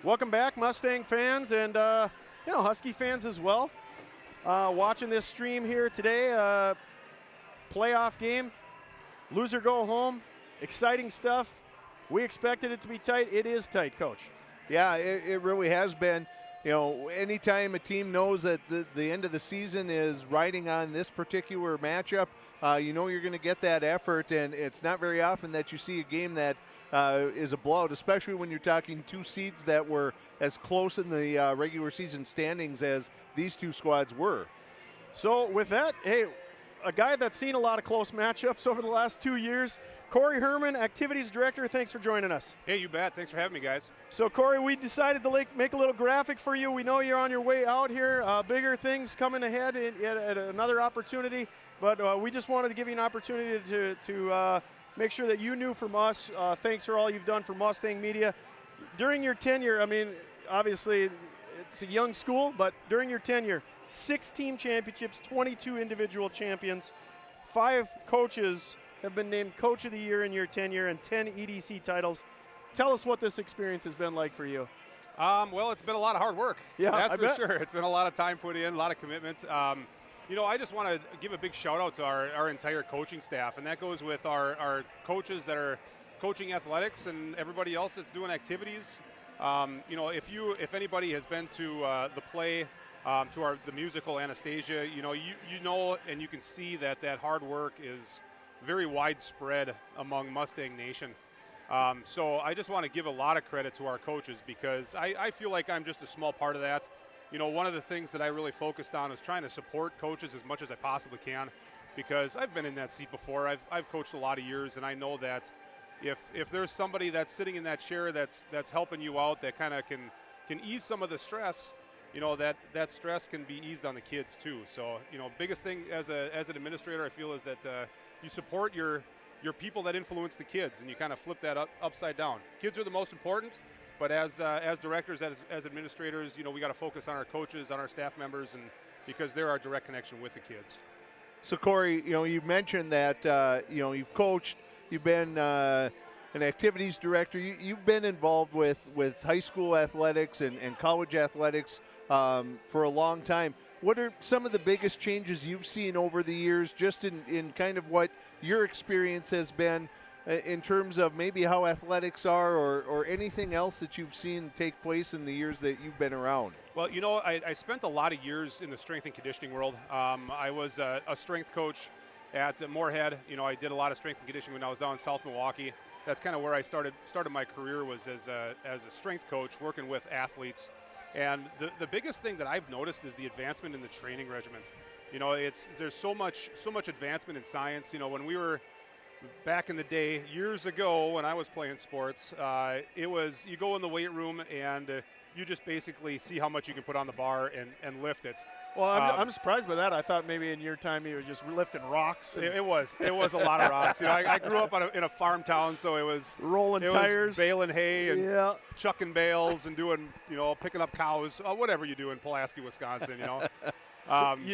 Welcome back, Mustang fans and Husky fans as well. Watching this stream here today, playoff game, loser go home, exciting stuff. We expected it to be tight. It is tight, Coach. Yeah, it really has been. You know, anytime a team knows that the end of the season is riding on this particular matchup, you know you're going to get that effort, and it's not very often that you see a game that is a blowout, especially when you're talking two seeds that were as close in the regular season standings as these two squads were. So with that, hey, a guy that's seen a lot of close matchups over the last 2 years, Corey Herman, Activities Director, thanks for joining us. Hey, you bet. Thanks for having me, guys. So, Corey, we decided to make a little graphic for you. We know you're on your way out here. Bigger things coming ahead at another opportunity, but we just wanted to give you an opportunity to make sure that you knew from us. Thanks for all you've done for Mustang Media. During your tenure, I mean, obviously it's a young school, but during your tenure, 6 team championships, 22 individual champions, 5 coaches have been named Coach of the Year in your tenure, and 10 EDC titles. Tell us what this experience has been like for you. Well, it's been a lot of hard work. Yeah, that's I for bet. sure. It's been a lot of time put in, a lot of commitment. You know, I just want to give a big shout out to our entire coaching staff, and that goes with our coaches that are coaching athletics and everybody else that's doing activities. You know, if anybody has been to the play, to the musical Anastasia, you know and you can see that hard work is very widespread among Mustang Nation. So I just want to give a lot of credit to our coaches, because I feel like I'm just a small part of that. You know, one of the things that I really focused on is trying to support coaches as much as I possibly can, because I've been in that seat before. I've coached a lot of years, and I know that if there's somebody that's sitting in that chair that's helping you out, that kind of can ease some of the stress, you know, that stress can be eased on the kids too. So, you know, biggest thing as an administrator, I feel, is that you support your people that influence the kids, and you kind of flip that upside down. Kids are the most important, but as directors, as administrators, you know, we got to focus on our coaches, on our staff members, and because they're our direct connection with the kids. So, Corey, you know, you've mentioned that you know, you've coached, you've been an activities director. You've been involved with high school athletics and college athletics for a long time. What are some of the biggest changes you've seen over the years, just in kind of what your experience has been in terms of maybe how athletics are, or anything else that you've seen take place in the years that you've been around? Well, I spent a lot of years in the strength and conditioning world. I was a strength coach at Moorhead. I did a lot of strength and conditioning when I was down in South Milwaukee. That's kind of where I started my career, was as a strength coach, working with athletes. And the biggest thing that I've noticed is the advancement in the training regimen. There's so much advancement in science. When we were back in the day, years ago, when I was playing sports, it was you go in the weight room and you just basically see how much you can put on the bar and lift it. Well, I'm surprised by that. I thought maybe in your time you were just lifting rocks. It was a lot of rocks. I grew up in a farm town, so it was rolling tires, baling hay, and chucking bales, and doing picking up cows, whatever you do in Pulaski, Wisconsin.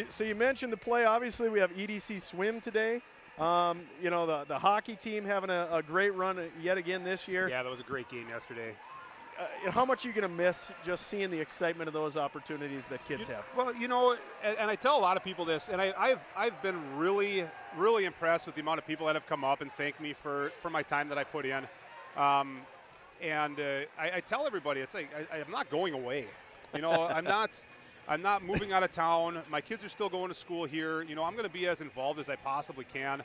So you mentioned the play. Obviously, we have EDC swim today. The hockey team having a great run yet again this year. Yeah, that was a great game yesterday. How much are you going to miss just seeing the excitement of those opportunities that kids have? Well, and I tell a lot of people this, and I've been really, really impressed with the amount of people that have come up and thanked me for my time that I put in. I tell everybody, it's like I'm not going away. I'm not moving out of town. My kids are still going to school here. I'm going to be as involved as I possibly can,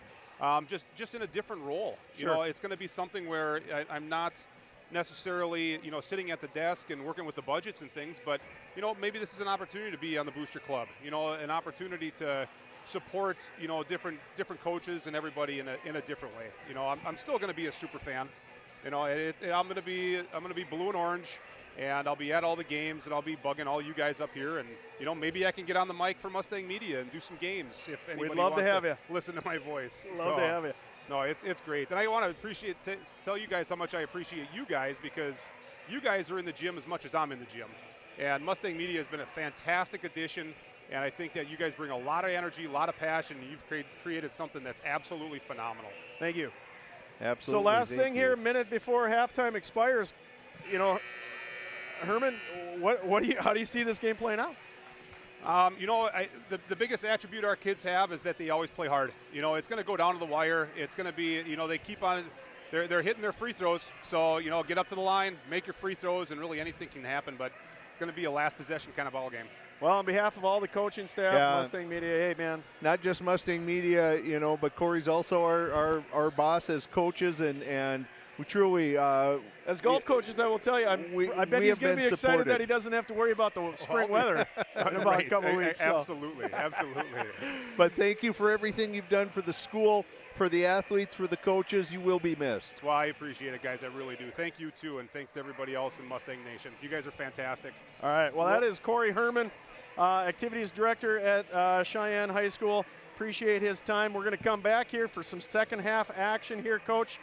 just in a different role. Sure. It's going to be something where I'm not necessarily sitting at the desk and working with the budgets and things, but maybe this is an opportunity to be on the booster club, an opportunity to support different coaches and everybody in a different way. I'm still going to be a super fan. I'm going to be blue and orange, and I'll be at all the games, and I'll be bugging all you guys up here, and maybe I can get on the mic for Mustang Media and do some games if anybody We'd love wants to have you. Listen to my voice. Love to have you. No, it's great. And I want to tell you guys how much I appreciate you guys, because you guys are in the gym as much as I'm in the gym. And Mustang Media has been a fantastic addition, and I think that you guys bring a lot of energy, a lot of passion, and you've created something that's absolutely phenomenal. Thank you. Absolutely. So last thing here, minute before halftime expires, Herman, how do you see this game playing out? The biggest attribute our kids have is that they always play hard. It's going to go down to the wire. It's going to be, they keep on, they're hitting their free throws. So, get up to the line, make your free throws, and really anything can happen. But it's going to be a last possession kind of ball game. Well, on behalf of all the coaching staff, Mustang Media, hey, man. Not just Mustang Media, but Corey's also our boss as coaches, and we truly as golf coaches, I will tell you, I bet he's going to be excited that he doesn't have to worry about the spring weather in about a couple of weeks. Absolutely. But thank you for everything you've done for the school, for the athletes, for the coaches. You will be missed. Well, I appreciate it, guys. I really do. Thank you, too, and thanks to everybody else in Mustang Nation. You guys are fantastic. All right. Well, that is Corey Herman, Activities Director at Sheyenne High School. Appreciate his time. We're going to come back here for some second half action here, Coach.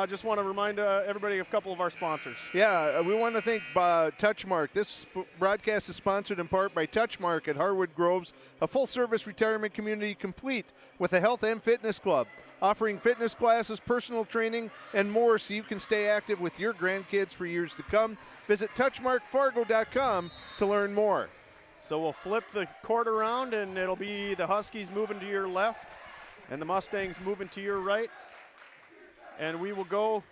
Just want to remind everybody of a couple of our sponsors. Yeah, we want to thank Touchmark. This broadcast is sponsored in part by Touchmark at Harwood Groves, a full-service retirement community complete with a health and fitness club, offering fitness classes, personal training, and more so you can stay active with your grandkids for years to come. Visit touchmarkfargo.com to learn more. So we'll flip the court around, and it'll be the Huskies moving to your left and the Mustangs moving to your right. And we will go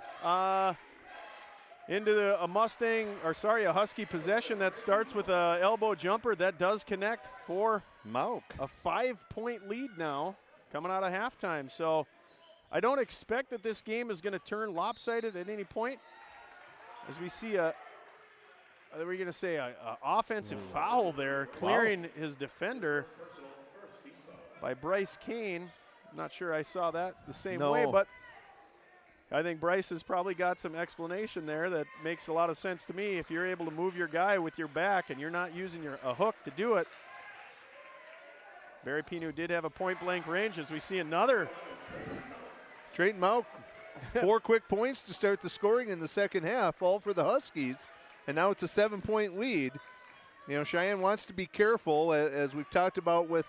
into a Husky possession that starts with an elbow jumper that does connect for Mauk. A 5-point lead now coming out of halftime. So I don't expect that this game is going to turn lopsided at any point, as we see an offensive foul there, clearing his defender by Bryce Kane. I'm not sure I saw that the same way, but I think Bryce has probably got some explanation there that makes a lot of sense to me. If you're able to move your guy with your back and you're not using a hook to do it. Barry Pinu did have a point-blank range, as we see another. Trayton Mauk, 4 quick points to start the scoring in the second half, all for the Huskies. And now it's a 7-point lead. Cheyenne wants to be careful, as we've talked about, with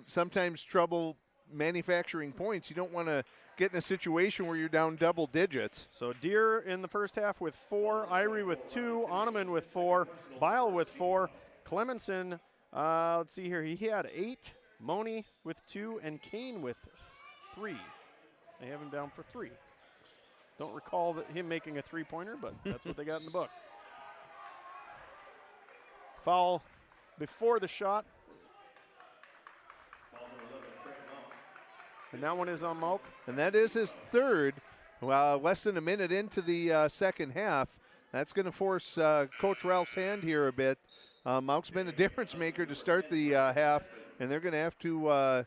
sometimes trouble manufacturing points. You don't want to get in a situation where you're down double digits. So Deere in the first half with 4, Irie with 2, Oneman with 4, Bile with 4, Clemenson, let's see here, he had 8, Moni with 2, and Kane with 3. They have him down for 3. Don't recall him making a three-pointer, but that's what they got in the book. Foul before the shot. And that one is on Moak. And that is his third. Well, less than a minute into the second half. That's going to force Coach Ralph's hand here a bit. Moak's been a difference maker to start the half, and they're going to have to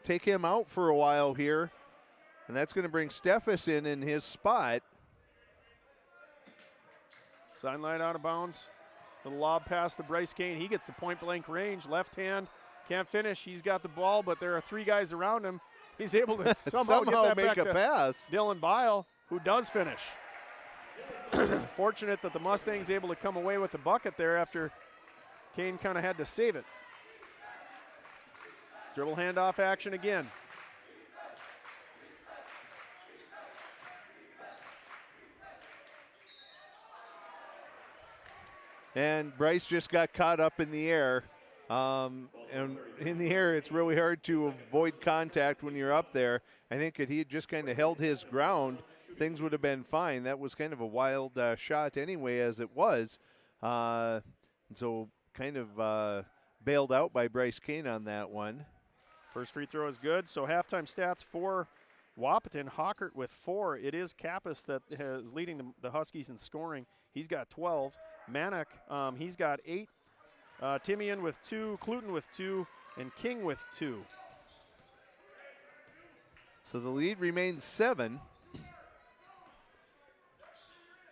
take him out for a while here. And that's going to bring Steffes in his spot. Sideline out of bounds. Little lob pass to Bryce Kane. He gets the point-blank range. Left hand, can't finish. He's got the ball, but there are 3 guys around him. He's able to somehow get that make back a to pass. Dylan Bile, who does finish. Fortunate that the Mustangs able to come away with the bucket there after Kane kind of had to save it. Dribble handoff action again. And Bryce just got caught up in the air. And in the air, it's really hard to avoid contact when you're up there. I think if he had just kind of held his ground, things would have been fine. That was kind of a wild shot anyway, as it was. And so kind of bailed out by Bryce Kane on that one. First free throw is good. So halftime stats for Wahpeton. Hockert with 4. It is Kappas that is leading the Huskies in scoring. He's got 12. Manick, he's got 8. Timian with 2, Cluton with 2, and King with 2. So the lead remains 7.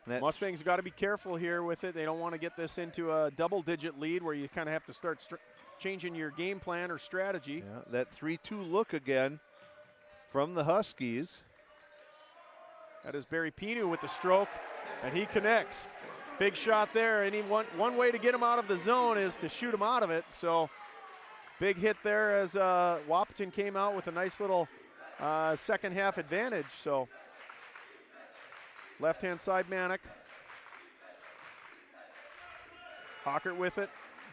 Mustangs got to be careful here with it. They don't want to get this into a double-digit lead where you kind of have to start changing your game plan or strategy. Yeah, that 3-2 look again from the Huskies. That is Barry Pinu with the stroke, and he connects. Big shot there, and one way to get him out of the zone is to shoot him out of it. So big hit there as Wahpeton came out with a nice little second half advantage. So left-hand side Manick. Hockert with it.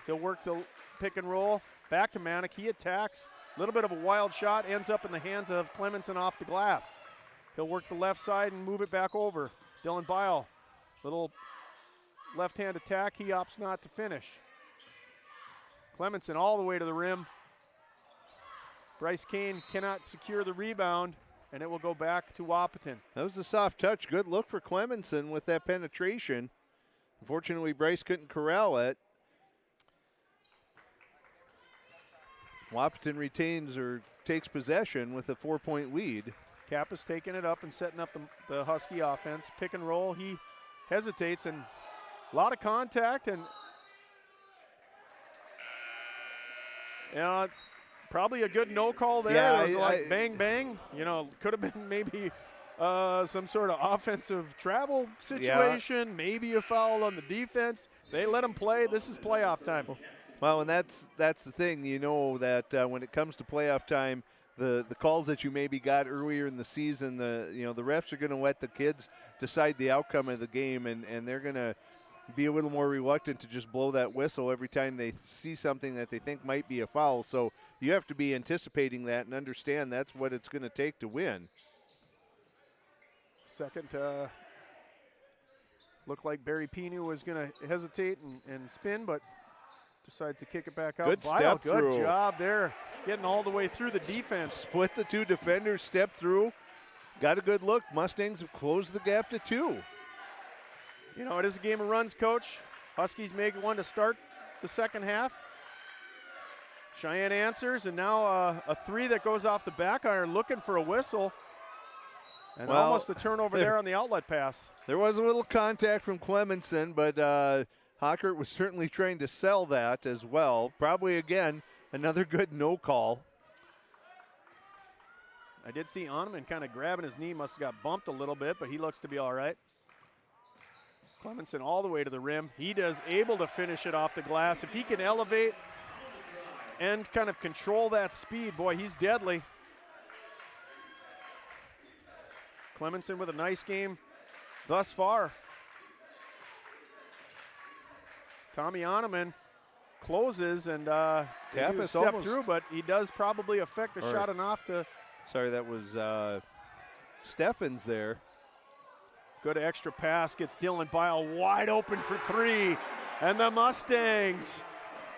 He'll work the pick and roll. Back to Manick. He attacks. A little bit of a wild shot. Ends up in the hands of Clemenson off the glass. He'll work the left side and move it back over. Dylan Bile. Little left-hand attack. He opts not to finish. Clemenson all the way to the rim. Bryce Kane cannot secure the rebound, and it will go back to Wahpeton. That was a soft touch. Good look for Clemenson with that penetration. Unfortunately, Bryce couldn't corral it. Wahpeton retains or takes possession with a 4-point lead. Kappa's taking it up and setting up the Husky offense. Pick and roll. He hesitates, and a lot of contact, and probably a good no call there. Yeah, it was like bang, bang. Could have been maybe some sort of offensive travel situation, maybe a foul on the defense. They let him play. This is playoff time. Well, and that's the thing. That when it comes to playoff time, the calls that you maybe got earlier in the season, the refs are going to let the kids decide the outcome of the game, and they're going to be a little more reluctant to just blow that whistle every time they see something that they think might be a foul. So you have to be anticipating that and understand that's what it's going to take to win. Second, looked like Barry Pinu was going to hesitate and spin, but decides to kick it back out. Good step through. Good job there, getting all the way through the defense. Split the 2 defenders, step through, got a good look. Mustangs have closed the gap to 2. It is a game of runs, Coach. Huskies make one to start the second half. Cheyenne answers, and now a 3 that goes off the back iron, looking for a whistle. And almost a turnover there on the outlet pass. There was a little contact from Clemenson, but Hockert was certainly trying to sell that as well. Probably, again, another good no call. I did see Oneman kind of grabbing his knee. Must have got bumped a little bit, but he looks to be all right. Clemenson all the way to the rim. He is able to finish it off the glass. If he can elevate and kind of control that speed, boy, he's deadly. Clemenson with a nice game thus far. Tommy Oneman closes, and Kappas step almost through, but he does probably affect the shot enough to. Sorry, that was Steffens there. Good extra pass, gets Dylan Bile wide open for three, and the Mustangs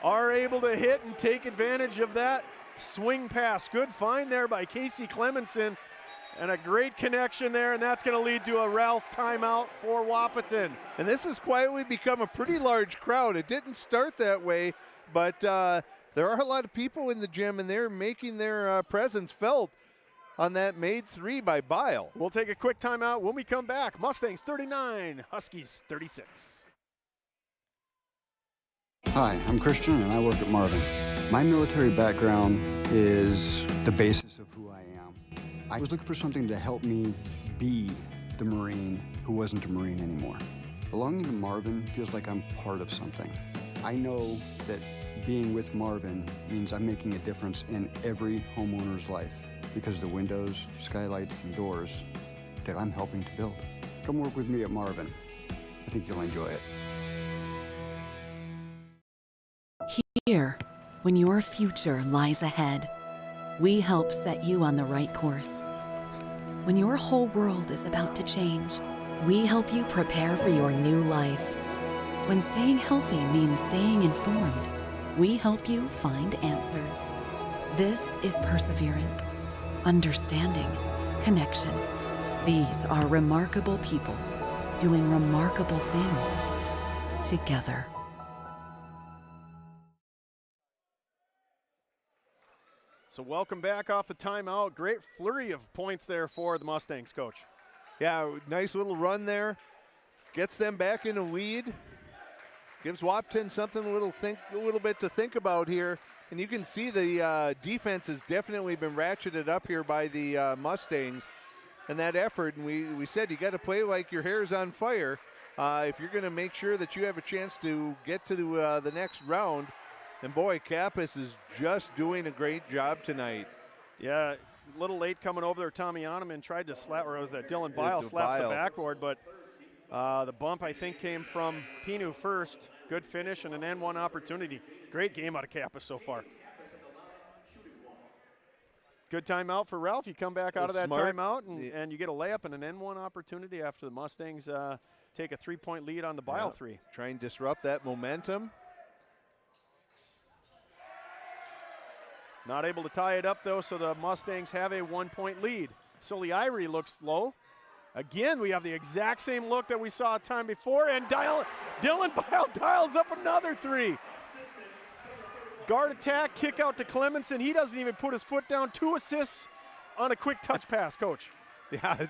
are able to hit and take advantage of that swing pass. Good find there by Casey Clemenson, and a great connection there, and that's going to lead to a Ralph timeout for Wahpeton. And this has quietly become a pretty large crowd. It didn't start that way, but there are a lot of people in the gym, and they're making their presence felt on that made three by Bile. We'll take a quick timeout. When we come back, Mustangs 39, Huskies 36. Hi, I'm Christian and I work at Marvin. My military background is the basis of who I am. I was looking for something to help me be the Marine who wasn't a Marine anymore. Belonging to Marvin feels like I'm part of something. I know that being with Marvin means I'm making a difference in every homeowner's life because the windows, skylights, and doors that I'm helping to build. Come work with me at Marvin. I think you'll enjoy it. Here, when your future lies ahead, we help set you on the right course. When your whole world is about to change, we help you prepare for your new life. When staying healthy means staying informed, we help you find answers. This is perseverance, understanding, connection. These are remarkable people doing remarkable things together. So welcome back off the timeout. Great flurry of points there for the Mustangs, Coach. Yeah, nice little run there. Gets them back in a lead. Gives Wahpeton something a little bit to think about here. And you can see the defense has definitely been ratcheted up here by the Mustangs and that effort. And we said you got to play like your hair's on fire if you're going to make sure that you have a chance to get to the next round. And boy, Kappas is just doing a great job tonight. Yeah, a little late coming over there. Tommy Oneman tried to slap, or was that Dylan Bile slaps the backboard, but the bump, I think, came from Pinu first. Good finish and an N1 opportunity. Great game out of Kappas so far. Good timeout for Ralph. You come back out of that timeout, and you get a layup and an N1 opportunity after the Mustangs take a three-point lead on the Bile three. Try and disrupt that momentum. Not able to tie it up, though, so the Mustangs have a one-point lead. Soliari looks low. Again, we have the exact same look that we saw a time before, and Dylan Bile dials up another three. Guard attack, kick out to Clemenson. He doesn't even put his foot down. 2 assists on a quick touch pass, Coach. Yeah,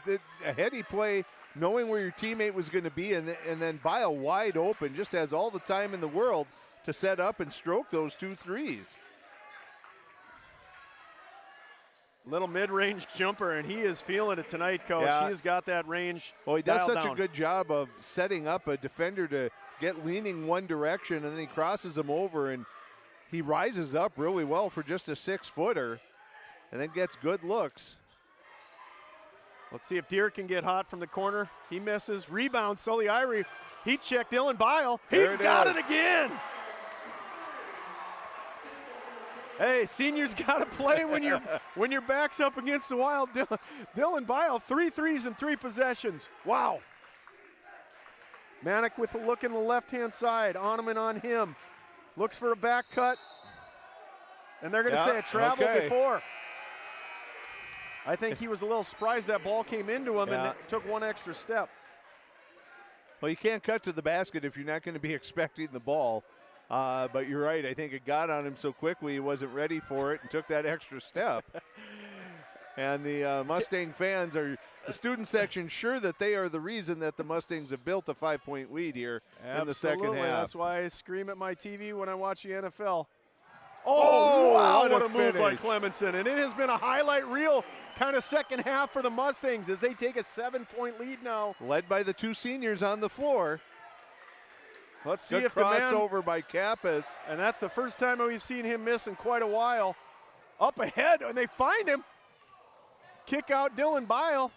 a heady play, knowing where your teammate was going to be, and then Bile wide open, just has all the time in the world to set up and stroke those 2 threes. Little mid-range jumper, and he is feeling it tonight, Coach. Yeah. He has got that range. Well, he does such down. a good job of setting up a defender to get leaning one direction, and then he crosses him over, and he rises up really well for just a 6-footer, and then gets good looks. Let's see if Deere can get hot from the corner. He misses. Rebound, Soliari. He checked Dylan Bile. He's got it again. Hey, seniors got to play when your back's up against the Wild. Dylan Bile, 3 threes in 3 possessions. Wow. Manick with a look in the left-hand side. Oneman on him. Looks for a back cut. And they're going to say it traveled before. I think he was a little surprised that ball came into him and took one extra step. Well, you can't cut to the basket if you're not going to be expecting the ball. But you're right. I think it got on him so quickly he wasn't ready for it and took that extra step. And the Mustang fans are, the student section, sure that they are the reason that the Mustangs have built a 5-point lead here in the second half. That's why I scream at my TV when I watch the NFL. Oh, wow, what a move by Clemenson. And it has been a highlight reel kind of second half for the Mustangs as they take a 7-point lead now. Led by the 2 seniors on the floor. Let's see Good if the man crossover by Kappas. And that's the first time we've seen him miss in quite a while. Up ahead, and they find him. Kick out Dylan Bile.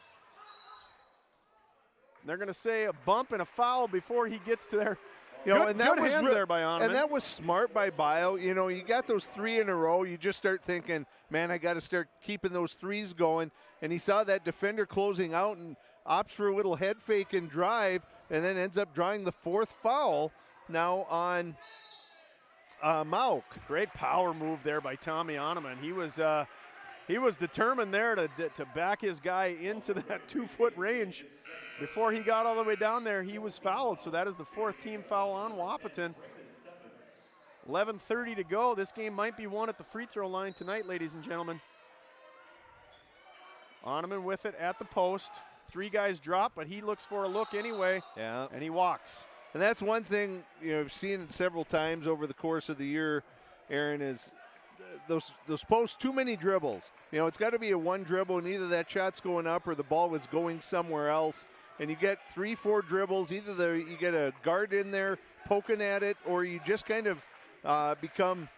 They're going to say a bump and a foul before he gets to there. You know, good, and that good was hands there by Oneman. And that was smart by Bio. You know, you got those 3 in a row. You just start thinking, man, I got to start keeping those threes going. And he saw that defender closing out and opts for a little head fake and drive, and then ends up drawing the 4th foul now on Mauk. Great power move there by Tommy Oneman. He was determined there to back his guy into that 2-foot range. Before he got all the way down there, he was fouled. So that is the 4th team foul on Wahpeton. 11:30 to go. This game might be won at the free throw line tonight, ladies and gentlemen. Oneman with it at the post. 3 guys drop, but he looks for a look anyway. Yeah. And he walks. And that's one thing, you know, I've seen several times over the course of the year, Aaron, is those posts, too many dribbles. You know, it's got to be a 1 dribble, and either that shot's going up or the ball was going somewhere else. And you get 3-4 dribbles. Either you get a guard in there poking at it, or you just kind of become,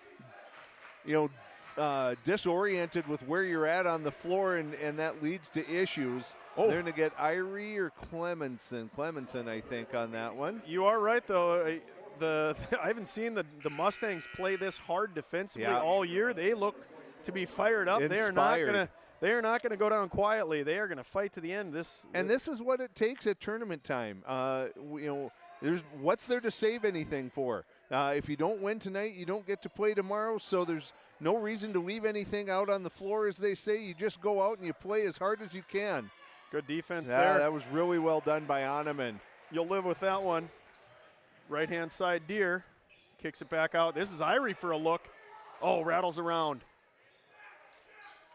you know, disoriented with where you're at on the floor, and that leads to issues. Oh. They're going to get Irie or Clemenson, I think, on that one. You are right, though. I haven't seen the Mustangs play this hard defensively all year. They look to be fired up. Inspired. They are not gonna go down quietly. They are gonna fight to the end. This is what it takes at tournament time. You know, what's there to save anything for? If you don't win tonight, you don't get to play tomorrow. So there's no reason to leave anything out on the floor, as they say. You just go out and you play as hard as you can. Good defense there. there. That was really well done by Oneman. You'll live with that one. Right-hand side, Deer kicks it back out. This is Irie for a look. Oh, rattles around.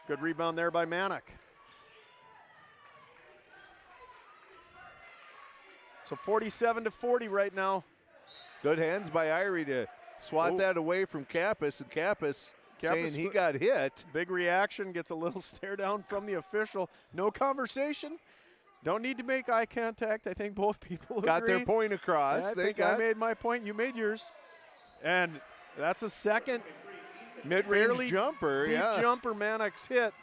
Good rebound there by Manick. So 47-40 right now. Good hands by Irie to swat that away from Kappas, and Kappas saying he got hit. Big reaction, gets a little stare down from the official. No conversation. Don't need to make eye contact. I think both people got agree. their point across. I made my point. You made yours. And that's a second mid-range jumper. Deep jumper Manick's hit.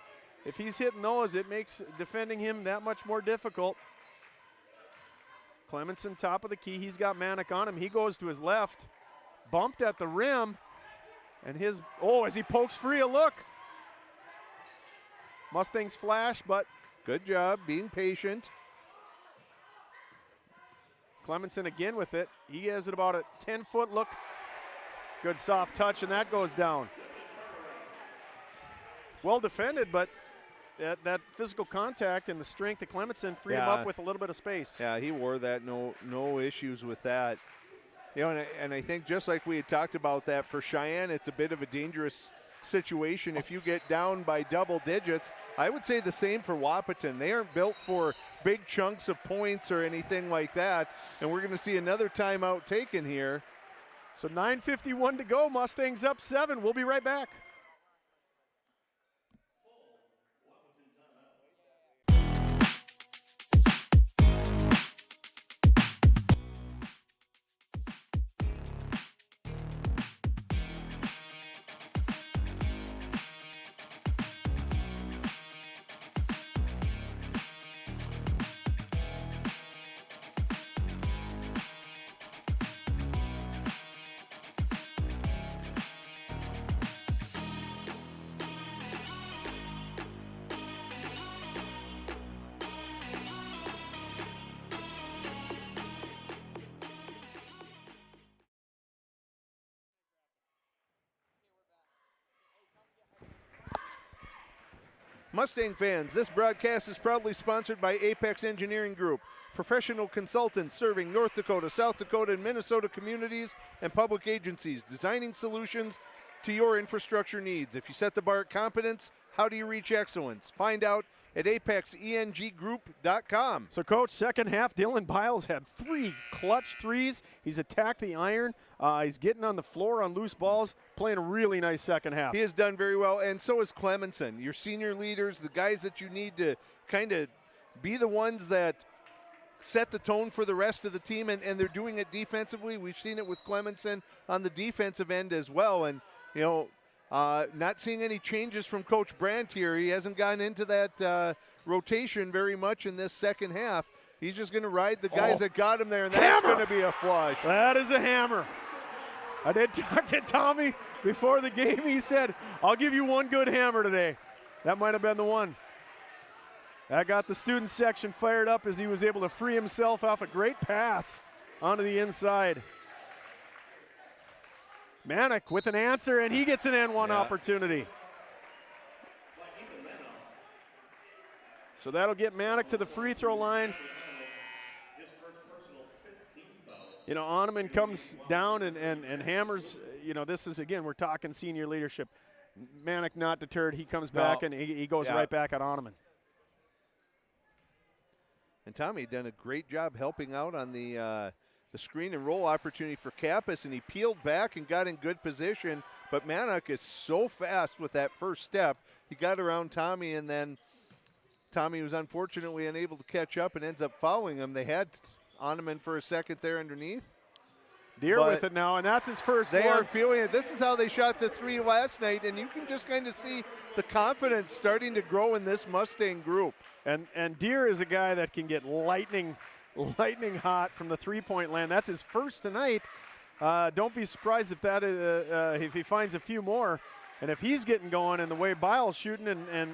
If he's hitting those, it makes defending him that much more difficult. Clemenson top of the key. He's got Manick on him. He goes to his left. Bumped at the rim. And as he pokes free, a look. Mustangs flash, but good job being patient. Clemenson again with it. He has it about a 10-foot look. Good soft touch, and that goes down. Well defended, but that physical contact and the strength of Clemenson freed him up with a little bit of space. Yeah, he wore that. No issues with that. You know, and I think just like we had talked about that for Sheyenne, it's a bit of a dangerous situation if you get down by double digits. I would say the same for Wahpeton. They aren't built for big chunks of points or anything like that, and we're going to see another timeout taken here. So 9:51 to go. Mustangs up 7. We'll be right back. Mustang fans, this broadcast is proudly sponsored by Apex Engineering Group, professional consultants serving North Dakota, South Dakota, and Minnesota communities and public agencies, designing solutions to your infrastructure needs. If you set the bar at competence, how do you reach excellence? Find out at apexenggroup.com. So, Coach, second half, Dylan Biles had 3 clutch threes. He's attacked the iron. He's getting on the floor on loose balls, playing a really nice second half. He has done very well, and so is Clemenson. Your senior leaders, the guys that you need to kind of be the ones that set the tone for the rest of the team, and they're doing it defensively. We've seen it with Clemenson on the defensive end as well, and, you know, not seeing any changes from Coach Brandt here. He hasn't gotten into that rotation very much in this second half. He's just going to ride the guys that got him there, and that's going to be a flush. That is a hammer. I did talk to Tommy before the game. He said, I'll give you one good hammer today. That might have been the one. That got the student section fired up as he was able to free himself off a great pass onto the inside. Manick with an answer, and he gets an N1 opportunity. So that'll get Manick to the free throw line. You know, Oneman comes down and hammers. You know, this is, again, we're talking senior leadership. Manick not deterred. He comes back and he goes right back at Oneman. And Tommy done a great job helping out on the screen and roll opportunity for Kappas, and he peeled back and got in good position. But Manick is so fast with that first step. He got around Tommy, and then Tommy was unfortunately unable to catch up and ends up fouling him. They had Oneman for a second there underneath. Deere with it now, and that's his first one. They are feeling it. This is how they shot the 3 last night, and you can just kind of see the confidence starting to grow in this Mustang group. And Deere is a guy that can get lightning hot from the three-point land. That's his first tonight. Don't be surprised if that if he finds a few more. And if he's getting going and the way Bile's shooting and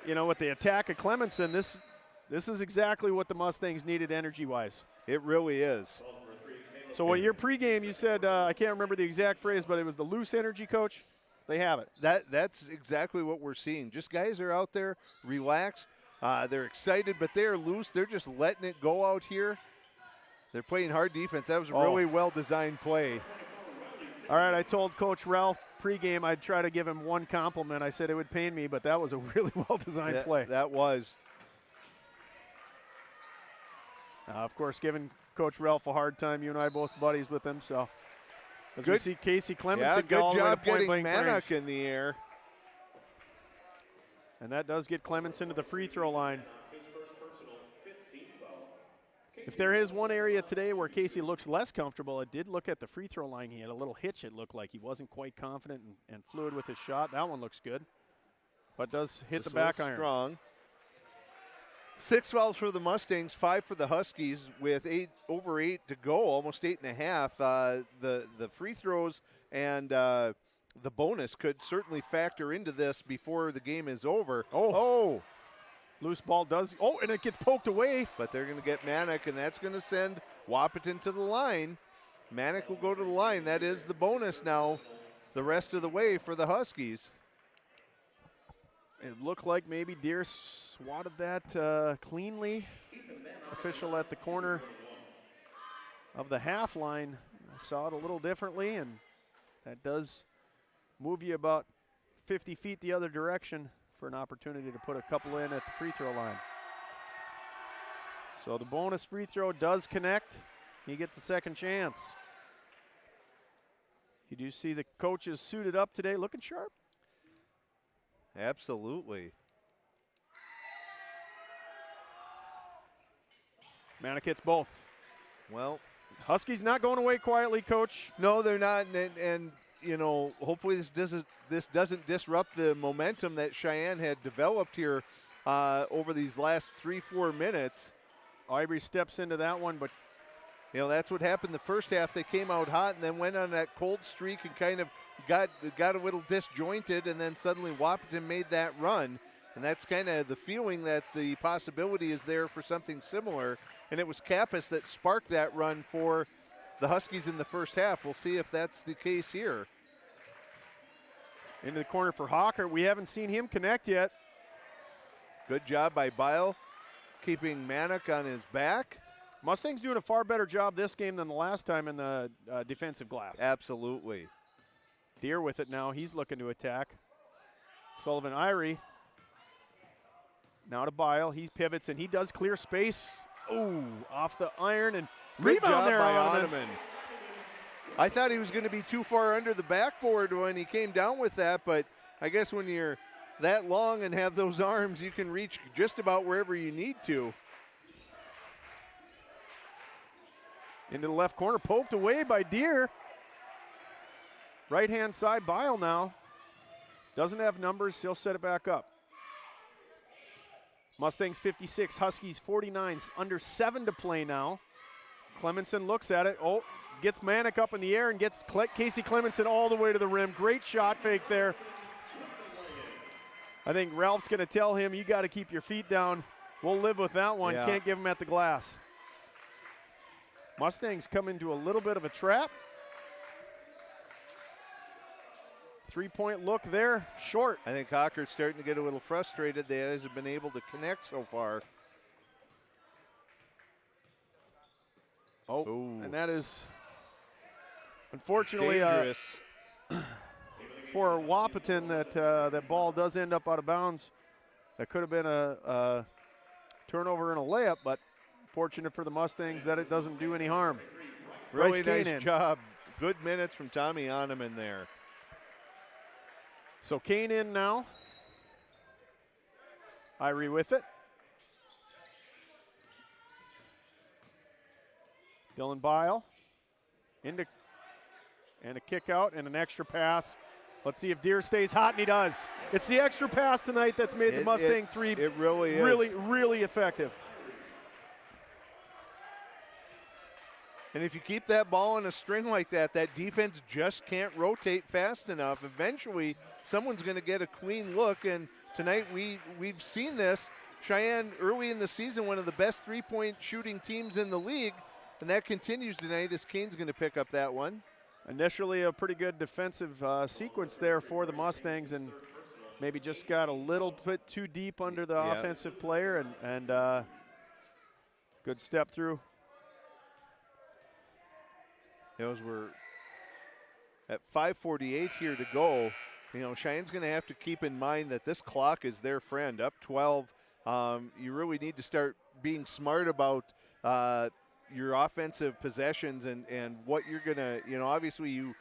you know, with the attack of Clemenson, this is exactly what the Mustangs needed energy-wise. It really is. So what your pregame, you said, I can't remember the exact phrase, but it was the loose energy, Coach? They have it. That's exactly what we're seeing. Just guys are out there relaxed. They're excited, but they're loose. They're just letting it go out here. They're playing hard defense. That was a really well-designed play. All right, I told Coach Ralph pregame I'd try to give him one compliment. I said it would pain me, but that was a really well-designed play. That was. Of course, giving Coach Ralph a hard time. You and I both buddies with him, so. As we see Casey Clemenson go all the way to point blank range. Good job getting Manick in the air. And that does get Clemenson to the free throw line. If there is one area today where Casey looks less comfortable, it did look at the free throw line. He had a little hitch, it looked like. He wasn't quite confident and fluid with his shot. That one looks good, but does hit the back iron. Strong. 6 fouls for the Mustangs, 5 for the Huskies with over 8 to go, almost 8.5. The free throws and the bonus could certainly factor into this before the game is over. Oh. Loose ball does. Oh, and it gets poked away. But they're going to get Manick, and that's going to send Wahpeton to the line. Manick will go to the line. That is the bonus now the rest of the way for the Huskies. It looked like maybe Deere swatted that cleanly. Official at the corner of the half line saw it a little differently, and that does move you about 50 feet the other direction for an opportunity to put a couple in at the free throw line. So the bonus free throw does connect. He gets a second chance. You do see the coaches suited up today, looking sharp. Absolutely. Manick hits both. Well, Huskies not going away quietly, Coach. No, they're not, and you know, hopefully this doesn't disrupt the momentum that Sheyenne had developed here over these last 3-4 minutes. Ivory steps into that one, but you know, that's what happened the first half. They came out hot and then went on that cold streak and kind of got a little disjointed, and then suddenly Wahpeton made that run. And that's kind of the feeling that the possibility is there for something similar. And it was Kappas that sparked that run for the Huskies in the first half. We'll see if that's the case here. Into the corner for Hawker. We haven't seen him connect yet. Good job by Bile, keeping Manick on his back. Mustangs doing a far better job this game than the last time in the defensive glass. Absolutely. Deere with it now. He's looking to attack. Sullivan Irie. Now to Bile. He pivots and he does clear space. Ooh, off the iron and rebound there by Oneman. I thought he was going to be too far under the backboard when he came down with that, but I guess when you're that long and have those arms, you can reach just about wherever you need to. Into the left corner, poked away by Deere. Right-hand side, Bile now. Doesn't have numbers, he'll set it back up. Mustangs 56, Huskies 49, under 7 to play now. Clemenson looks at it. Oh, gets Manick up in the air and gets Casey Clemenson all the way to the rim. Great shot fake there. I think Ralph's going to tell him, you got to keep your feet down. We'll live with that one. Yeah. Can't give him at the glass. Mustangs come into a little bit of a trap. 3-point look there, short. I think Hocker's starting to get a little frustrated. They hasn't been able to connect so far. Oh, Ooh. And that is unfortunately dangerous. For Wahpeton that ball does end up out of bounds. That could have been a turnover and a layup, but fortunate for the Mustangs that it doesn't do any harm. Really Bryce nice Kane job. Good minutes from Tommy Oneman there. So Kane in now. Irie with it. Dylan Bile and a kick out and an extra pass. Let's see if Deere stays hot, and he does. It's the extra pass tonight that's made the Mustang three it really is. really effective. And if you keep that ball on a string like that, that defense just can't rotate fast enough. Eventually, someone's going to get a clean look, and tonight we've seen this. Sheyenne, early in the season, one of the best three-point shooting teams in the league, and that continues tonight as Kane's going to pick up that one. Initially a pretty good defensive sequence there for the Mustangs, and maybe just got a little bit too deep under the offensive player, and good step through. As we're at 5:48 here to go, Cheyenne's going to have to keep in mind that this clock is their friend. Up 12, you really need to start being smart about your offensive possessions and what you're going to, obviously you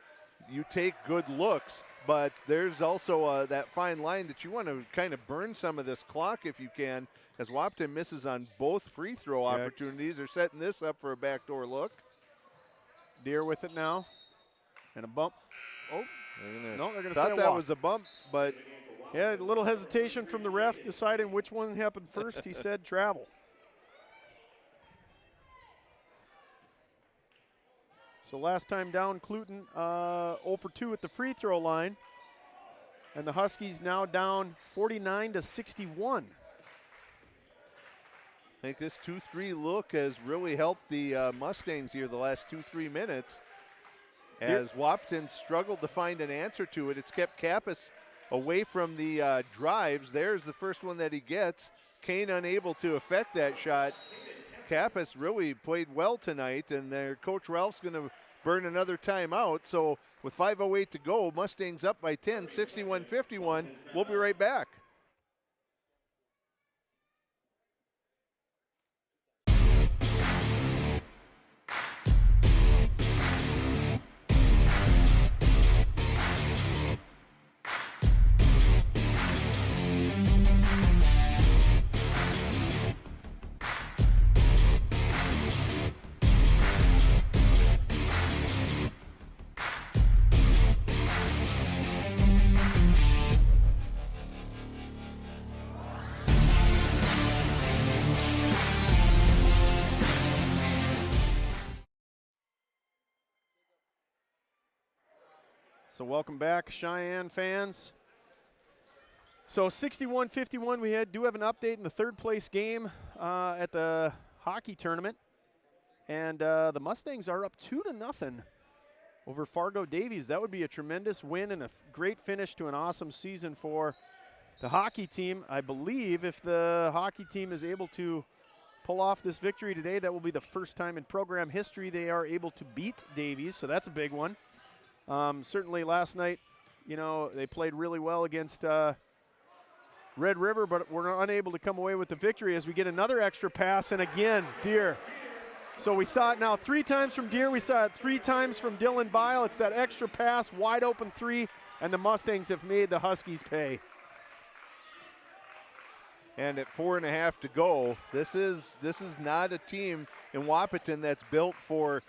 take good looks, but there's also that fine line that you want to kind of burn some of this clock if you can, as Wahpeton misses on both free throw opportunities. They're setting this up for a backdoor look. Deere with it now, and a bump. Oh, they're going to say thought a that walk. was a bump, but yeah, a little hesitation from the ref deciding which one happened first. He said travel. So last time down, Cluton 0 for 2 at the free throw line, and the Huskies now down 49-61. I think this 2-3 look has really helped the Mustangs here the last 2-3 minutes. As Wahpeton struggled to find an answer to it, it's kept Kappas away from the drives. There's the first one that he gets. Kane unable to affect that shot. Kappas really played well tonight, and their coach Ralph's going to burn another timeout. So with 5:08 to go, Mustangs up by 10, 61-51. We'll be right back. So welcome back, Sheyenne fans. So 61-51, we do have an update in the third place game at the hockey tournament. And the Mustangs are up 2-0 over Fargo Davies. That would be a tremendous win and a great finish to an awesome season for the hockey team. I believe if the hockey team is able to pull off this victory today, that will be the first time in program history they are able to beat Davies, so that's a big one. Certainly last night, they played really well against Red River, but were unable to come away with the victory as we get another extra pass, and again, Deere. So we saw it now 3 times from Deere. We saw it 3 times from Dylan Bile. It's that extra pass, wide open 3, and the Mustangs have made the Huskies pay. And at 4.5 to go, this is not a team in Wahpeton that's built for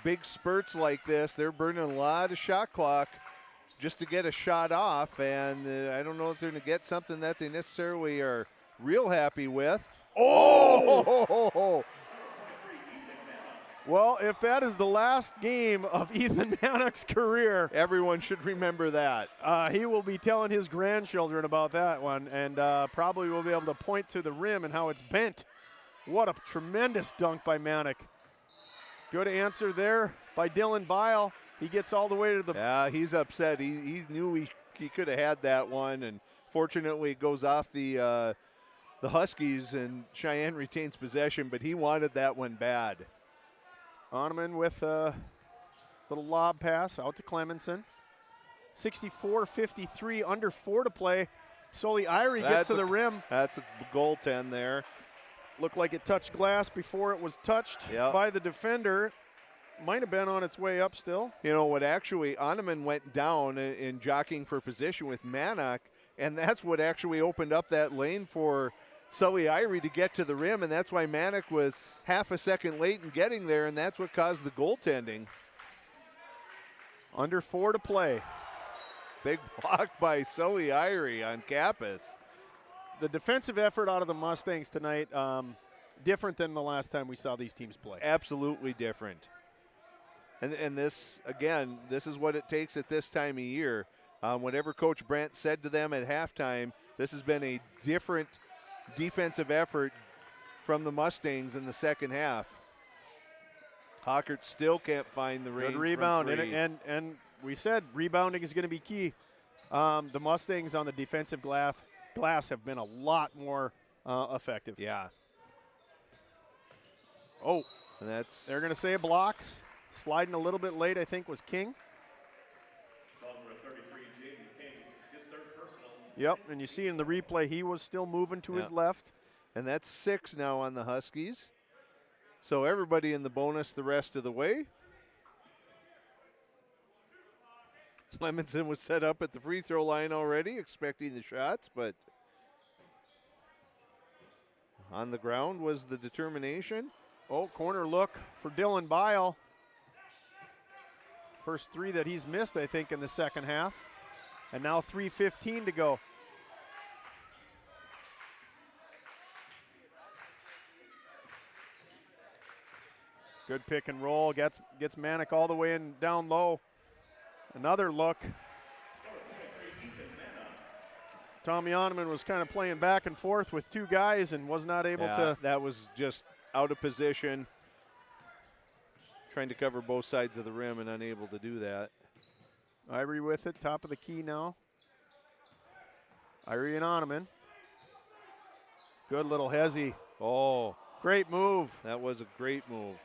big spurts like this. They're burning a lot of shot clock just to get a shot off, and I don't know if they're going to get something that they necessarily are real happy with. Oh! Well, if that is the last game of Ethan Manick's career, everyone should remember that. He will be telling his grandchildren about that one, and probably will be able to point to the rim and how it's bent. What a tremendous dunk by Manick. Good answer there by Dylan Bile. He gets all the way to the... Yeah, he's upset. He knew he could have had that one, and fortunately it goes off the Huskies, and Sheyenne retains possession, but he wanted that one bad. Oneman with a little lob pass out to Clemenson. 64-53, under 4 to play. Soli Irie gets to the rim. That's a goaltend there. Looked like it touched glass before it was touched by the defender. Might have been on its way up still. You know what, actually, Oneman went down in jockeying for position with Manick, and that's what actually opened up that lane for Soli Irie to get to the rim, and that's why Manick was half a second late in getting there, and that's what caused the goaltending. Under 4 to play. Big block by Soli Irie on Kappas. The defensive effort out of the Mustangs tonight, different than the last time we saw these teams play. Absolutely different. And this, again, this is what it takes at this time of year. Whatever Coach Brandt said to them at halftime, this has been a different defensive effort from the Mustangs in the second half. Hockert still can't find the range. Good rebound, from three. and we said rebounding is going to be key. The Mustangs on the defensive glass have been a lot more effective. Yeah. Oh, and that's they're going to say a block. Sliding a little bit late, I think, was King. Yep, and you see in the replay he was still moving to his left. And that's 6 now on the Huskies. So everybody in the bonus the rest of the way. Clemenson was set up at the free throw line already, expecting the shots, but on the ground was the determination. Oh, corner look for Dylan Bile. First 3 that he's missed, I think, in the second half. And now 3:15 to go. Good pick and roll, gets Manick all the way in down low. Another look. Tommy Oneman was kind of playing back and forth with 2 guys and was not able to. That was just out of position. Trying to cover both sides of the rim and unable to do that. Irie with it, top of the key now. Irie and Oneman. Good little hezzy. Oh. Great move. That was a great move.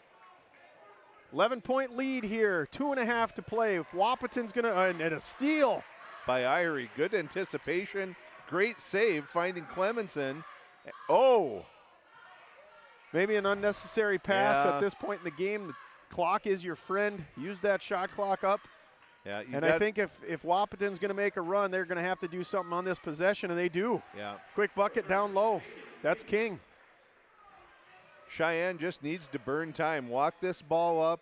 11-point lead here, 2.5 to play. If Wahpeton's going to, and a steal. By Irie, good anticipation, great save, finding Clemenson. Oh. Maybe an unnecessary pass at this point in the game. The clock is your friend. Use that shot clock up. Yeah, and I think if Wahpeton's going to make a run, they're going to have to do something on this possession, and they do. Yeah. Quick bucket down low. That's King. Sheyenne just needs to burn time. Walk this ball up.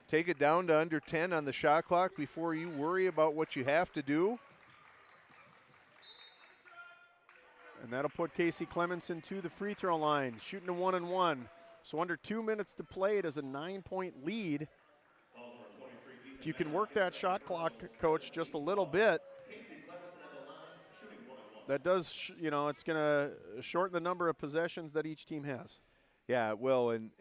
Take it down to under 10 on the shot clock before you worry about what you have to do. And that'll put Casey Clemenson to the free throw line, shooting a 1-and-1. So under 2 minutes to play, it is a 9-point lead. If you can work that shot clock, Coach, just a little bit, that does, it's going to shorten the number of possessions that each team has. Yeah, it will, and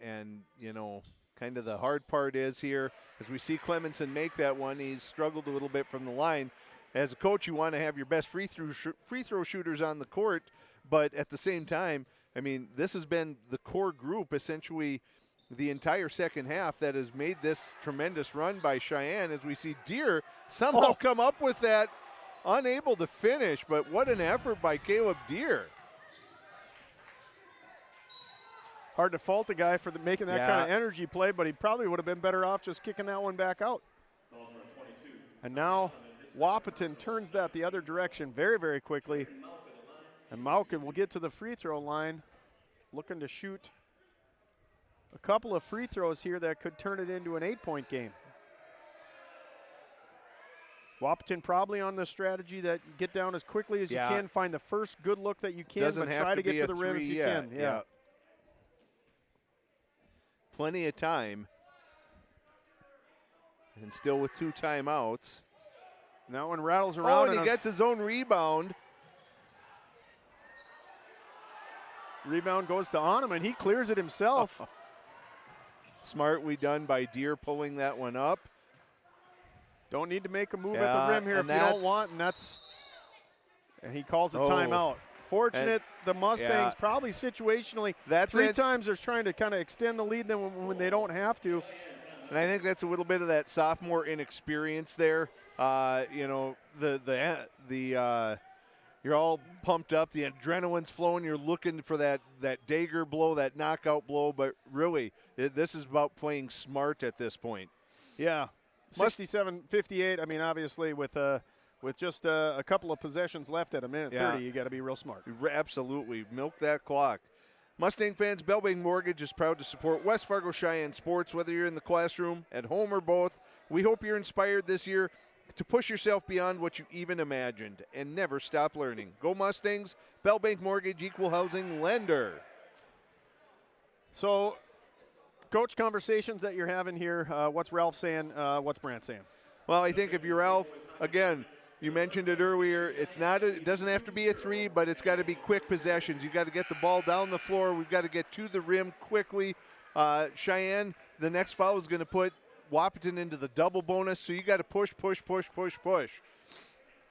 kind of the hard part is here, as we see Clemenson make that one, he's struggled a little bit from the line. As a coach, you want to have your best free throw shooters on the court, but at the same time, I mean, this has been the core group essentially the entire second half that has made this tremendous run by Sheyenne, as we see Deere somehow come up with that, unable to finish, but what an effort by Caleb Deere. Hard to fault the guy for making that kind of energy play, but he probably would have been better off just kicking that one back out. And now Wahpeton turns that the other direction very, very quickly. And Malkin will get to the free throw line, looking to shoot a couple of free throws here that could turn it into an 8-point game. Wahpeton probably on the strategy that you get down as quickly as you can, find the first good look that you can, Doesn't but have try to to get be to a the rim if three you yet. can. Yeah. Plenty of time. And still with 2 timeouts. That one rattles around. Oh, and he gets his own rebound. Rebound goes to Onum, and he clears it himself. Smartly done by Deere pulling that one up. Don't need to make a move at the rim here if you don't want, and he calls a timeout. Fortunate, the Mustangs probably situationally. Three times they're trying to kind of extend the lead then when they don't have to. And I think that's a little bit of that sophomore inexperience there. You know, you're all pumped up, the adrenaline's flowing, you're looking for that dagger blow, that knockout blow, but really, this is about playing smart at this point. Yeah, 67-58, I mean, obviously with just a couple of possessions left at a minute 30, you got to be real smart. Absolutely, milk that clock. Mustang fans, Bell Bank Mortgage is proud to support West Fargo Cheyenne sports, whether you're in the classroom, at home, or both. We hope you're inspired this year to push yourself beyond what you even imagined and never stop learning. Go Mustangs, Bell Bank Mortgage, equal housing lender. So, coach, conversations that you're having here, what's Ralph saying, what's Brant saying? Well, I think if you're Ralph, again, you mentioned it earlier, it doesn't have to be a 3, but it's got to be quick possessions. You've got to get the ball down the floor. We've got to get to the rim quickly. Cheyenne, the next foul is going to put Wahpeton into the double bonus, so you got to push.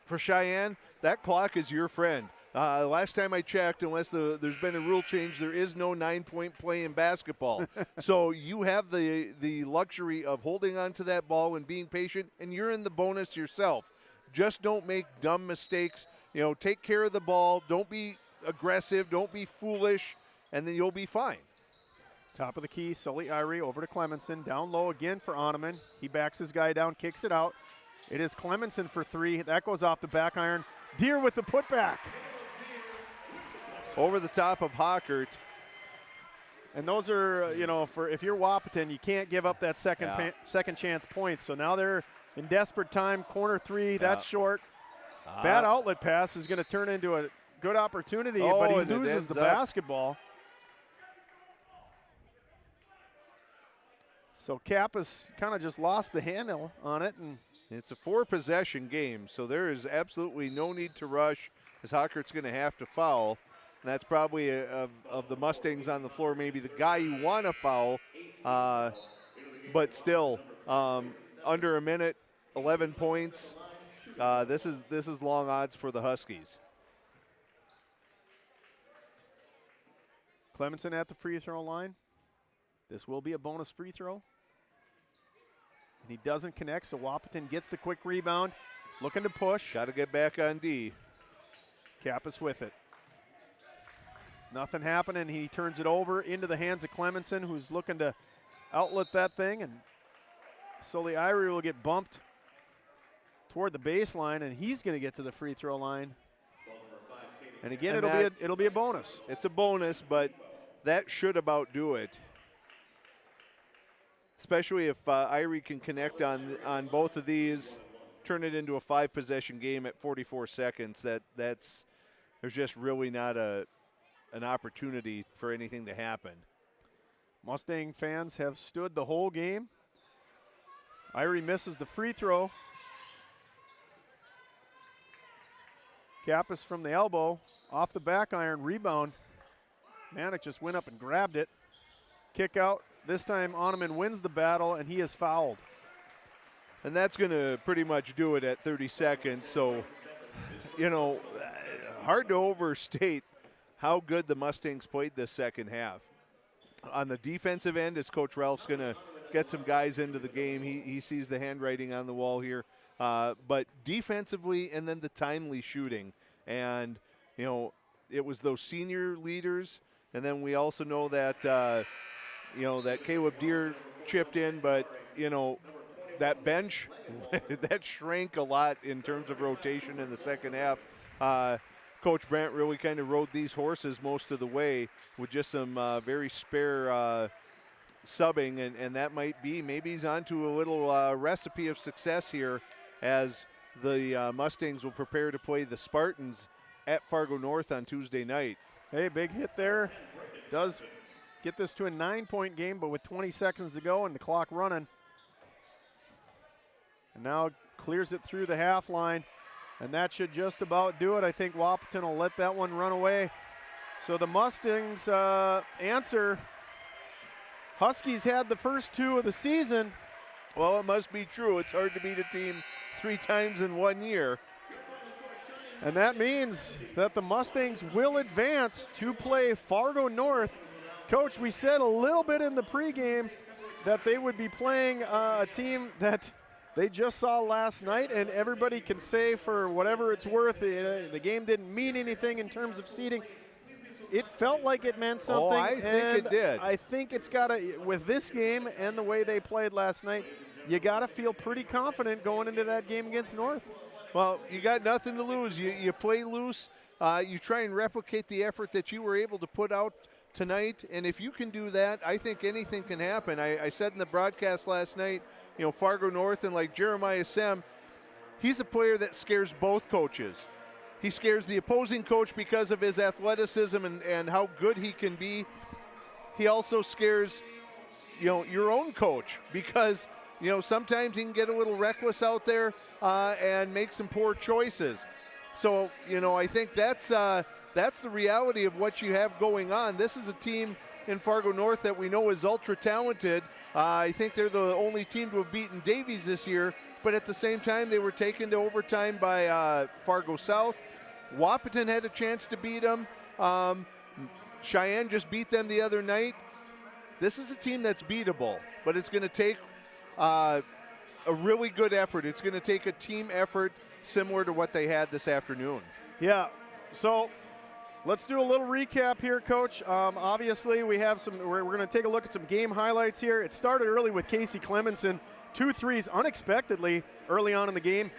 For Cheyenne, that clock is your friend. Last time I checked, unless there's been a rule change, there is no 9-point play in basketball. So you have the luxury of holding on to that ball and being patient, and you're in the bonus yourself. Just don't make dumb mistakes. You know, take care of the ball. Don't be aggressive. Don't be foolish, and then you'll be fine. Top of the key, Sully Irie over to Clemenson. Down low again for Oneman. He backs his guy down, kicks it out. It is Clemenson for 3. That goes off the back iron. Deere with the putback. Over the top of Hockert. And those are, you know, for if you're Wahpeton, you can't give up that second chance points. So now they're in desperate time. Corner 3, that's short. Bad outlet pass is going to turn into a good opportunity, but he loses the basketball. So Kappas kind of just lost the handle on it. And it's a 4-possession game, so there is absolutely no need to rush, as Hockert's going to have to foul. And that's probably, of the Mustangs on the floor, maybe the guy you want to foul. But still, under a minute, 11 points. This is long odds for the Huskies. Clemenson at the free throw line. This will be a bonus free throw. And he doesn't connect, so Wahpeton gets the quick rebound. Looking to push. Got to get back on D. Kappas with it. Nothing happening. He turns it over into the hands of Clemenson, who's looking to outlet that thing. And Sully Irie will get bumped toward the baseline, and he's going to get to the free throw line. And again, it'll be a bonus. It's a bonus, but that should about do it. Especially if Irie can connect on both of these, turn it into a 5-possession game at 44 seconds. There's just really not an opportunity for anything to happen. Mustang fans have stood the whole game. Irie misses the free throw. Kappas from the elbow, off the back iron, rebound. Manick just went up and grabbed it. Kick out. This time Oneman wins the battle, and he is fouled. And that's going to pretty much do it at 30 seconds. So, you know, hard to overstate how good the Mustangs played this second half. On the defensive end, as Coach Ralph's going to get some guys into the game, he sees the handwriting on the wall here. But defensively, and then the timely shooting. And, you know, it was those senior leaders. And then we also know that, you know, that Caleb Deere chipped in. But, you know, that bench, that shrank a lot in terms of rotation in the second half. Coach Brandt really kind of rode these horses most of the way with just some very spare subbing. And that might be, maybe he's onto a little recipe of success here, as the Mustangs will prepare to play the Spartans at Fargo North on Tuesday night. Hey, big hit there. Does get this to a 9-point game, but with 20 seconds to go and the clock running. And now clears it through the half line, and that should just about do it. I think Wahpeton will let that one run away. So the Mustangs answer, Huskies had the first 2 of the season. Well, it must be true. It's hard to beat a team 3 times in 1 year. And that means that the Mustangs will advance to play Fargo North. Coach, we said a little bit in the pregame that they would be playing a team that they just saw last night, and everybody can say for whatever it's worth, the game didn't mean anything in terms of seeding. It felt like it meant something. Oh, I think it did. I think it's got to, with this game and the way they played last night, you got to feel pretty confident going into that game against North. Well, you got nothing to lose. You play loose. You try and replicate the effort that you were able to put out tonight, and if you can do that, I think anything can happen. I said in the broadcast last night, Fargo North and like Jeremiah Sem, he's a player that scares both coaches. He scares the opposing coach because of his athleticism and how good he can be. He also scares, your own coach because, sometimes he can get a little reckless out there and make some poor choices. So, I think that's the reality of what you have going on. This is a team in Fargo North that we know is ultra talented. I think they're the only team to have beaten Davies this year, but at the same time, they were taken to overtime by Fargo South. Wahpeton had a chance to beat them. Sheyenne just beat them the other night. This is a team that's beatable, but it's going to take a really good effort. It's going to take a team effort similar to what they had this afternoon. Yeah, so let's do a little recap here, Coach. Obviously, we have we're going to take a look at some game highlights here. It started early with Casey Clemenson, 2 threes unexpectedly early on in the game.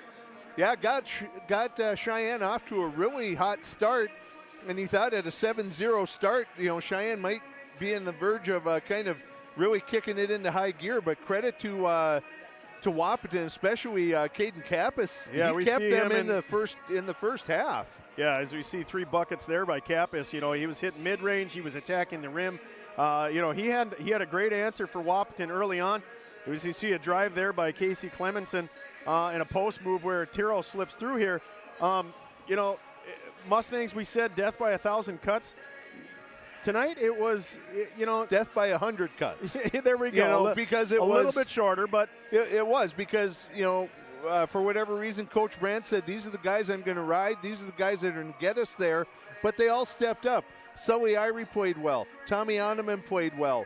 Yeah, got Sheyenne off to a really hot start, and he thought at a 7-0 start, Sheyenne might be in the verge of kind of really kicking it into high gear. But credit to Wahpeton, especially Caden Kappas. Yeah, he kept them in the first half. Yeah, as we see 3 buckets there by Kappas. He was hitting mid-range, he was attacking the rim. He had a great answer for Wahpeton early on. You see a drive there by Casey Clemenson. In a post move where Tiro slips through here. Mustangs, we said death by 1,000 cuts. Tonight it was, death by 100 cuts. There we go. Because it was a little bit shorter, but it was because for whatever reason, Coach Brandt said these are the guys I'm going to ride. These are the guys that are going to get us there. But they all stepped up. Sully Irie played well. Tommy Oneman played well.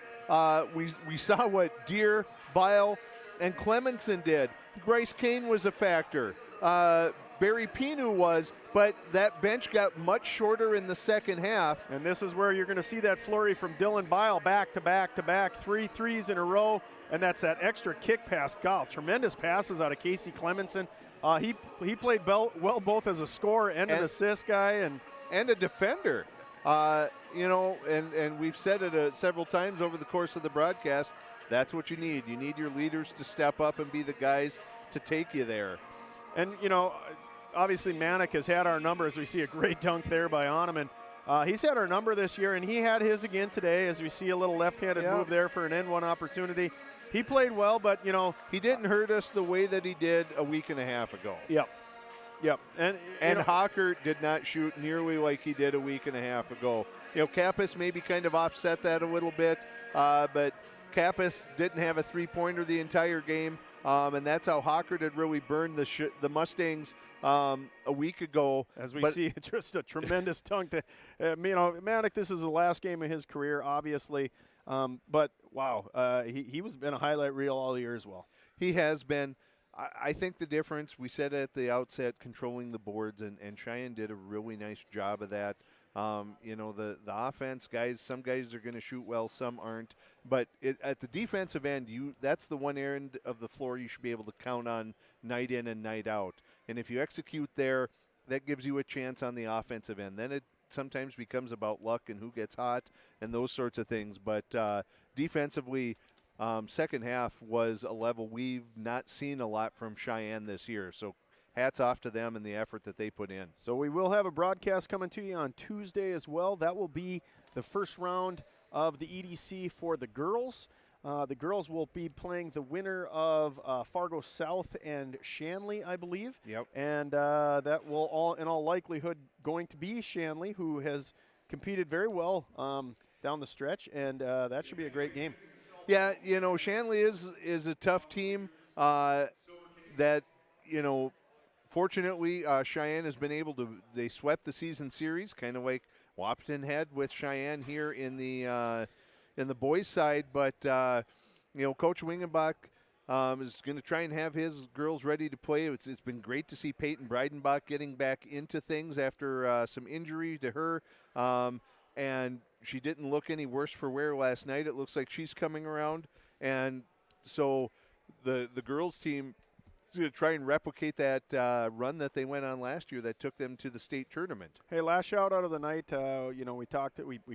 We saw what Deere, Bile, and Clemenson did. Bryce Kane was a factor. Barry Pinu was, but that bench got much shorter in the second half. And this is where you're going to see that flurry from Dylan Bile back to back to back, 3 threes in a row, and that's that extra kick pass. God, tremendous passes out of Casey Clemenson. He played well both as a scorer and an assist guy and a defender. And we've said it several times over the course of the broadcast. That's what you need. You need your leaders to step up and be the guys to take you there. And, obviously Manick has had our number, as we see a great dunk there by Oneman. He's had our number this year, and he had his again today, as we see a little left-handed move there for an N1 opportunity. He played well, but, he didn't hurt us the way that he did a week and a half ago. Yep. And Hawker did not shoot nearly like he did a week and a half ago. Kappas maybe kind of offset that a little bit, but Kappas didn't have a three-pointer the entire game, and that's how Hawker did really burn the Mustangs a week ago. As we see, just a tremendous dunk. Manick, this is the last game of his career, obviously, but wow, he was been a highlight reel all year as well. He has been. I think the difference, we said at the outset, controlling the boards, and Sheyenne did a really nice job of that. The offense guys, some guys are going to shoot well, some aren't. But at the defensive end, that's the one end of the floor you should be able to count on night in and night out. And if you execute there, that gives you a chance on the offensive end. Then it sometimes becomes about luck and who gets hot and those sorts of things. But defensively, second half was a level we've not seen a lot from Sheyenne this year. So hats off to them and the effort that they put in. So we will have a broadcast coming to you on Tuesday as well. That will be the first round of the EDC for the girls. The girls will be playing the winner of Fargo South and Shanley, I believe. Yep. And that will, in all likelihood, going to be Shanley, who has competed very well down the stretch, and that should be a great game. Yeah, you know, Shanley is a tough team that, you know, fortunately Cheyenne has been able to, they swept the season series, kind of like Wahpeton had with Cheyenne here in the boys' side, but you know, Coach Wingenbach is going to try and have his girls ready to play. It's been great to see Peyton Breidenbach getting back into things after some injury to her, and she didn't look any worse for wear last night. It looks like she's coming around, and so the girls team is going to try and replicate that run that they went on last year that took them to the state tournament. Hey, last shout out of the night, you know, we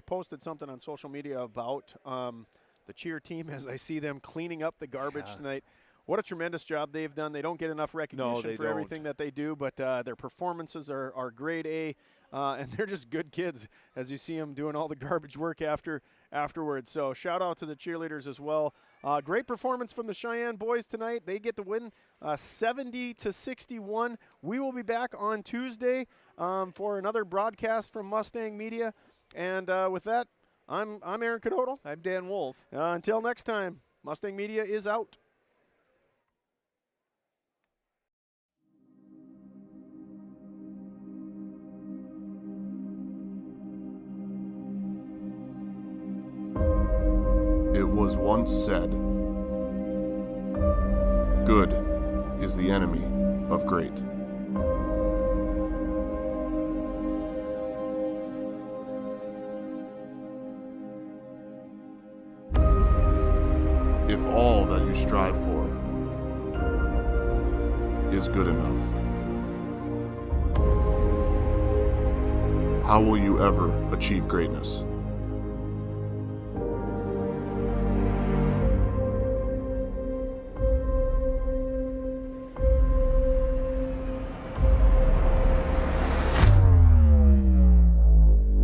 posted something on social media about the cheer team as I see them cleaning up the garbage tonight. What a tremendous job they've done. They don't get enough recognition for everything that they do, but their performances are grade A, and they're just good kids as you see them doing all the garbage work afterwards. So shout out to the cheerleaders as well. Great performance from the Sheyenne boys tonight. They get the win 70-61. We will be back on Tuesday for another broadcast from Mustang Media. And with that, I'm Aaron Cadodal. I'm Dan Wolf. Until next time, Mustang Media is out. It was once said, good is the enemy of great. If all that you strive for is good enough, how will you ever achieve greatness?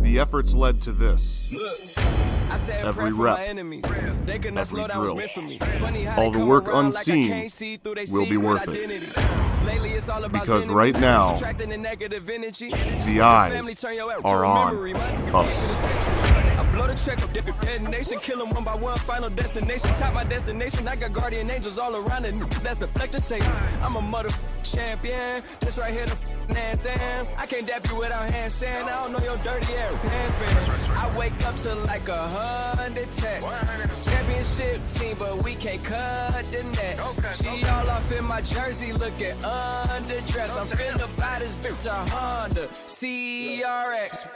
The efforts led to this. Every rep, every drill, all the work unseen will be worth it. Because right now, the eyes are on us. Blow the check up, detonation, kill them one by one, final destination, top my destination, I got guardian angels all around it, that's deflector say, I'm a motherfucking champion, this right here the anthem, I can't dap you without handstand, I don't know your dirty ass hands, I wake up to like 100 texts, championship team, but we can't cut the net, she all off in my jersey, looking underdressed, I'm finna buy this bitch a Honda CRX.